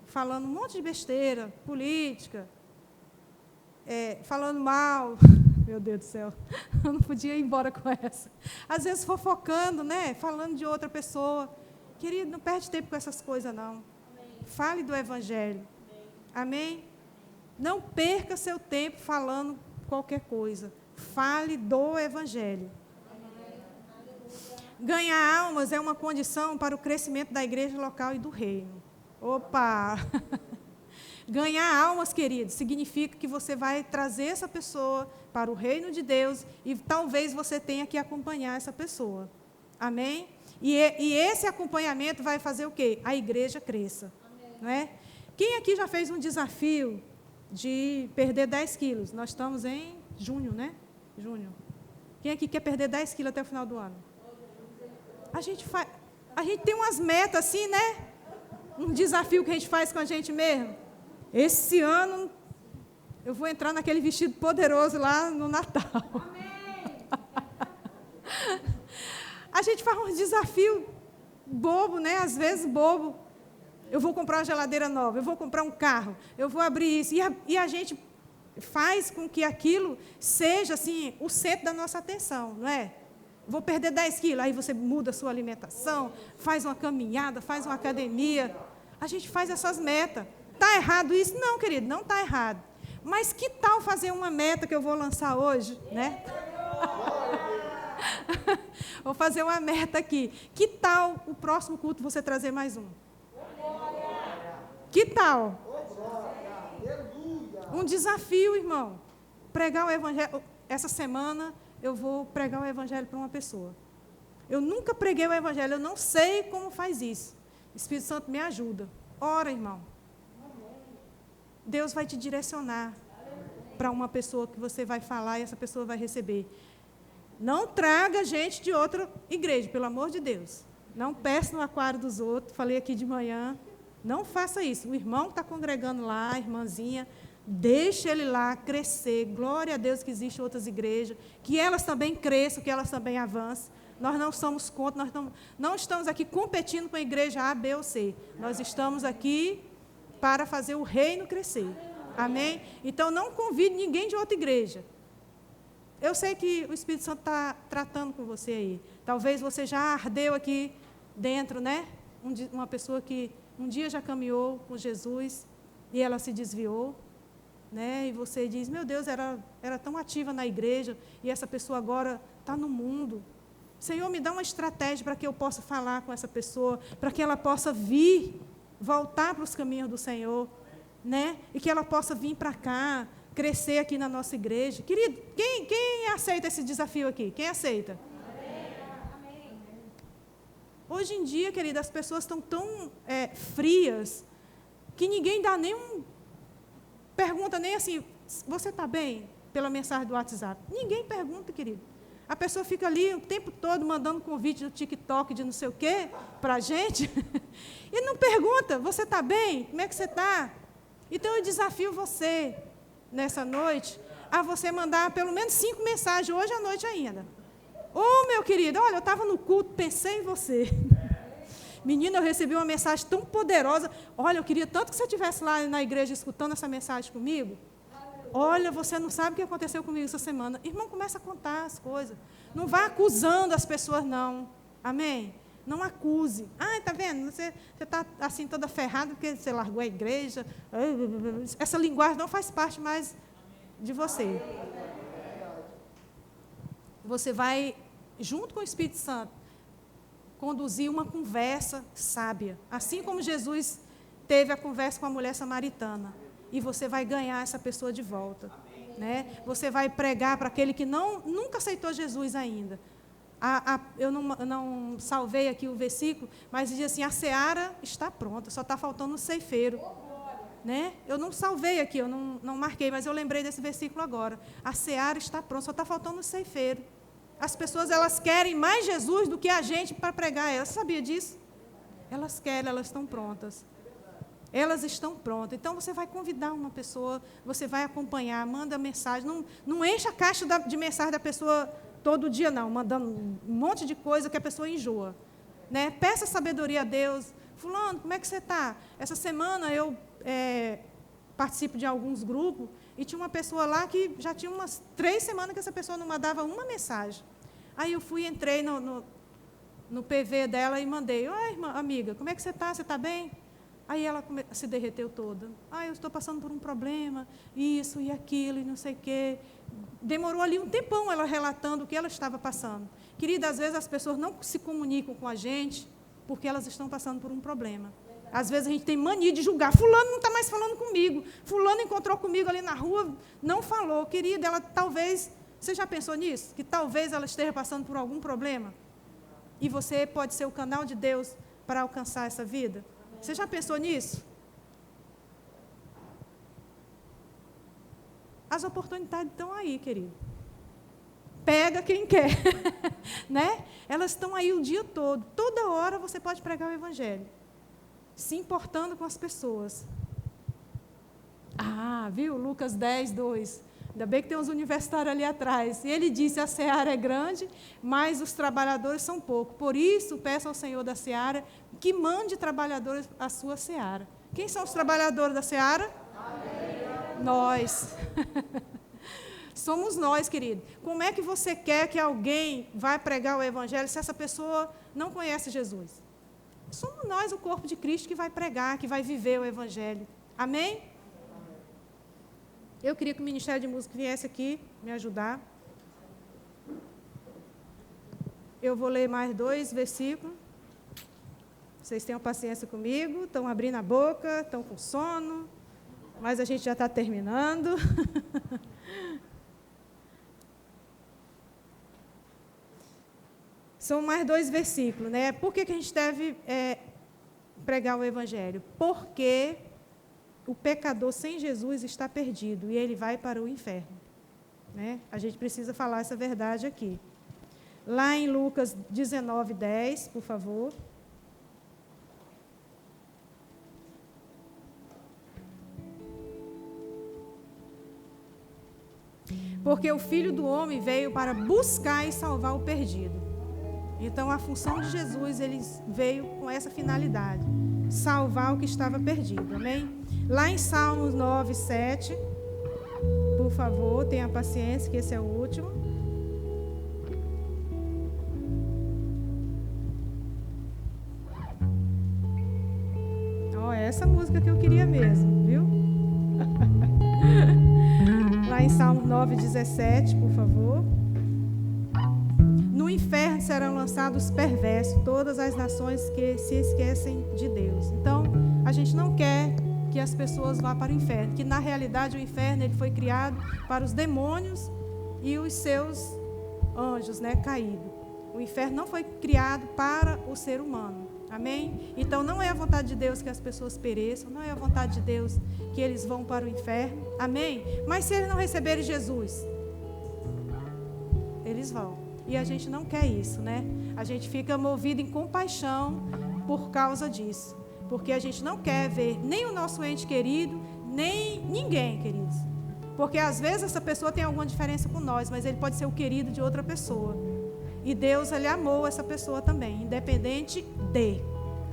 Falando um monte de besteira, política, falando mal. Meu Deus do céu, eu não podia ir embora com essa. Às vezes fofocando, né? Falando de outra pessoa. Querido, não perde tempo com essas coisas, não. Amém. Fale do Evangelho. Amém. Amém? Não perca seu tempo falando qualquer coisa. Fale do Evangelho. Amém. Ganhar almas é uma condição para o crescimento da igreja local e do reino. Opa! Ganhar almas, queridos, significa que você vai trazer essa pessoa para o reino de Deus e talvez você tenha que acompanhar essa pessoa. Amém? E esse acompanhamento vai fazer o quê? A igreja cresça. Não é? Quem aqui já fez um desafio de perder 10 quilos? Nós estamos em junho, né? Junho. Quem aqui quer perder 10 quilos até o final do ano? A gente tem umas metas assim, né? Um desafio que a gente faz com a gente mesmo. Esse ano, eu vou entrar naquele vestido poderoso lá no Natal. Amém. A gente faz um desafio bobo, né? Às vezes bobo. Eu vou comprar uma geladeira nova, eu vou comprar um carro, eu vou abrir isso. E a gente faz com que aquilo seja assim, o centro da nossa atenção, não é? Vou perder 10 quilos, aí você muda a sua alimentação, faz uma caminhada, faz uma academia. A gente faz essas metas. Está errado isso? Não, querido, não está errado. Mas que tal fazer uma meta que eu vou lançar hoje, né? Vou fazer uma meta aqui. Que tal o próximo culto você trazer mais um? Que tal? Um desafio, irmão. Pregar o Evangelho. Essa semana eu vou pregar o Evangelho para uma pessoa. Eu nunca preguei o Evangelho, eu não sei como faz isso. O Espírito Santo me ajuda. Ora, irmão. Deus vai te direcionar para uma pessoa que você vai falar e essa pessoa vai receber. Não traga gente de outra igreja, pelo amor de Deus. Não peça no aquário dos outros, falei aqui de manhã. Não faça isso. O irmão que está congregando lá, a irmãzinha, deixe ele lá crescer. Glória a Deus que existem outras igrejas, que elas também cresçam, que elas também avancem. Nós não somos contra, nós não estamos aqui competindo com a igreja A, B ou C. Nós estamos aqui para fazer o reino crescer. Amém? Então, não convide ninguém de outra igreja. Eu sei que o Espírito Santo está tratando com você aí. Talvez você já ardeu aqui dentro, né? Uma pessoa que um dia já caminhou com Jesus e ela se desviou, né? E você diz, meu Deus, era tão ativa na igreja e essa pessoa agora está no mundo. Senhor, me dá uma estratégia para que eu possa falar com essa pessoa, para que ela possa voltar para os caminhos do Senhor, né? E que ela possa vir para cá, crescer aqui na nossa igreja. Querido, quem aceita esse desafio aqui? Quem aceita? Amém. Hoje em dia, querida, as pessoas estão tão frias que ninguém dá pergunta nem assim, você está bem? Pela mensagem do WhatsApp. Ninguém pergunta, querido. A pessoa fica ali o tempo todo mandando convite do TikTok, de não sei o quê, para a gente, e não pergunta, você está bem? Como é que você está? Então, eu desafio você, nessa noite, a você mandar pelo menos 5 mensagens, hoje à noite ainda. Ô, meu querido, olha, eu estava no culto, pensei em você. Menina, eu recebi uma mensagem tão poderosa. Olha, eu queria tanto que você estivesse lá na igreja escutando essa mensagem comigo. Olha, você não sabe o que aconteceu comigo essa semana. Irmão, começa a contar as coisas. Não vá acusando as pessoas, não. Amém? Não acuse. Ah, está vendo? Você está assim toda ferrada porque você largou a igreja. Essa linguagem não faz parte mais de você. Você vai, junto com o Espírito Santo, conduzir uma conversa sábia. Assim como Jesus teve a conversa com a mulher samaritana. E você vai ganhar essa pessoa de volta. Né? Você vai pregar para aquele que nunca aceitou Jesus ainda. Eu não salvei aqui o versículo, mas diz assim, a seara está pronta, só está faltando o ceifeiro. Né? Eu não salvei aqui, eu não marquei, mas eu lembrei desse versículo agora. A seara está pronta, só está faltando o ceifeiro. As pessoas, elas querem mais Jesus do que a gente para pregar elas. Você sabia disso? Elas querem, elas estão prontas. Elas estão prontas. Então, você vai convidar uma pessoa, você vai acompanhar, manda mensagem. Não enche a caixa de mensagem da pessoa todo dia, não, mandando um monte de coisa que a pessoa enjoa. Né? Peça sabedoria a Deus. Fulano, como é que você está? Essa semana eu participo de alguns grupos e tinha uma pessoa lá que já tinha umas 3 semanas que essa pessoa não mandava uma mensagem. Aí eu entrei no PV dela e mandei, oi, irmã, amiga, como é que você está? Você está bem? Aí ela se derreteu toda. Eu estou passando por um problema, isso e aquilo, e não sei o quê. Demorou ali um tempão ela relatando o que ela estava passando. Querida, às vezes as pessoas não se comunicam com a gente porque elas estão passando por um problema. Às vezes a gente tem mania de julgar. Fulano não está mais falando comigo. Fulano encontrou comigo ali na rua, não falou. Querida, ela talvez... Você já pensou nisso? Que talvez ela esteja passando por algum problema? E você pode ser o canal de Deus para alcançar essa vida? Você já pensou nisso? As oportunidades estão aí, querido. Pega quem quer. Né? Elas estão aí o dia todo. Toda hora você pode pregar o Evangelho. Se importando com as pessoas. Viu? Lucas 10, 2. Ainda bem que tem uns universitários ali atrás. E ele disse, a seara é grande, mas os trabalhadores são poucos. Por isso, peço ao Senhor da seara que mande trabalhadores à sua seara. Quem são os trabalhadores da seara? Amém. Nós. Somos nós, querido. Como é que você quer que alguém vá pregar o Evangelho se essa pessoa não conhece Jesus? Somos nós, o corpo de Cristo, que vai pregar, que vai viver o Evangelho. Amém? Eu queria que o Ministério de Música viesse aqui me ajudar. Eu vou ler mais 2 versículos. Vocês tenham paciência comigo, estão abrindo a boca, estão com sono, mas a gente já está terminando. São mais 2 versículos, né? Por que a gente deve pregar o Evangelho? Porque o pecador sem Jesus está perdido e ele vai para o inferno. Né? A gente precisa falar essa verdade aqui. Lá em Lucas 19, 10, por favor. Porque o Filho do Homem veio para buscar e salvar o perdido. Então, a função de Jesus, ele veio com essa finalidade. Salvar o que estava perdido, amém? Lá em Salmos 9, 7, por favor, tenha paciência, que esse é o último. É essa música que eu queria mesmo, viu? Lá em Salmos 9, 17, por favor. No inferno serão lançados os perversos, todas as nações que se esquecem de Deus. Então, a gente não quer que as pessoas vá para o inferno, que na realidade o inferno ele foi criado para os demônios e os seus anjos, né, caídos. O inferno não foi criado para o ser humano. Amém? Então não é a vontade de Deus que as pessoas pereçam, não é a vontade de Deus que eles vão para o inferno. Amém? Mas se eles não receberem Jesus, eles vão. E a gente não quer isso, né? A gente fica movido em compaixão por causa disso. Porque a gente não quer ver nem o nosso ente querido, nem ninguém, queridos. Porque às vezes essa pessoa tem alguma diferença com nós, mas ele pode ser o querido de outra pessoa. E Deus, ele amou essa pessoa também, independente de.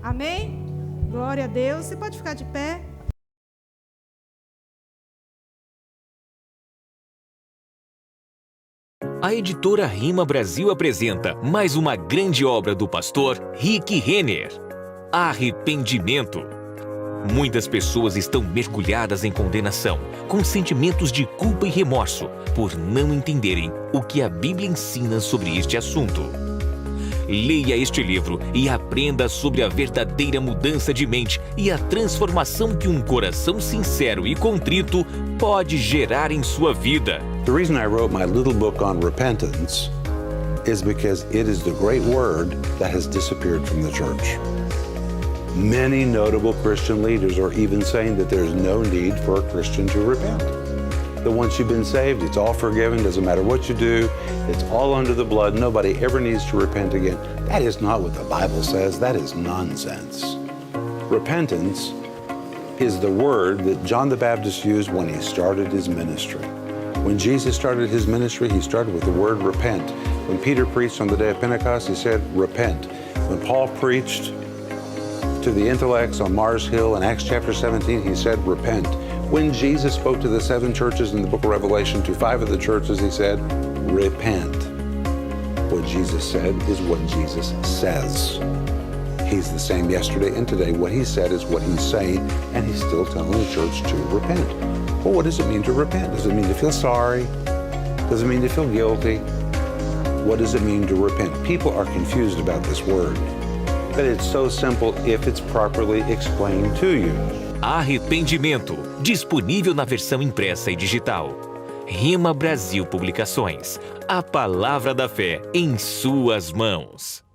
Amém? Glória a Deus. Você pode ficar de pé. A editora Rima Brasil apresenta mais uma grande obra do pastor Rick Renner, Arrependimento. Muitas pessoas estão mergulhadas em condenação, com sentimentos de culpa e remorso, por não entenderem o que a Bíblia ensina sobre este assunto. Leia este livro e aprenda sobre a verdadeira mudança de mente e a transformação que um coração sincero e contrito pode gerar em sua vida. The reason I wrote my little book on repentance is because it is the great word that has disappeared from the church. Many notable Christian leaders are even saying that there's no need for a Christian to repent. That once you've been saved, it's all forgiven, doesn't matter what you do, it's all under the blood, nobody ever needs to repent again. That is not what the Bible says, that is nonsense. Repentance is the word that John the Baptist used when he started his ministry. When Jesus started his ministry, he started with the word repent. When Peter preached on the day of Pentecost, he said, repent. When Paul preached to the intellects on Mars Hill in Acts chapter 17, he said, repent. When Jesus spoke to the 7 churches in the book of Revelation, to 5 of the churches, he said, repent. What Jesus said is what Jesus says. He's the same yesterday and today. What he said is what he's saying, and he's still telling the church to repent. Well, what does it mean to repent? Does it mean to feel sorry? Does it mean to feel guilty? What does it mean to repent? People are confused about this word, but it's so simple if it's properly explained to you. Arrependimento, disponível na versão impressa e digital. Rima Brasil Publicações, a palavra da fé em suas mãos.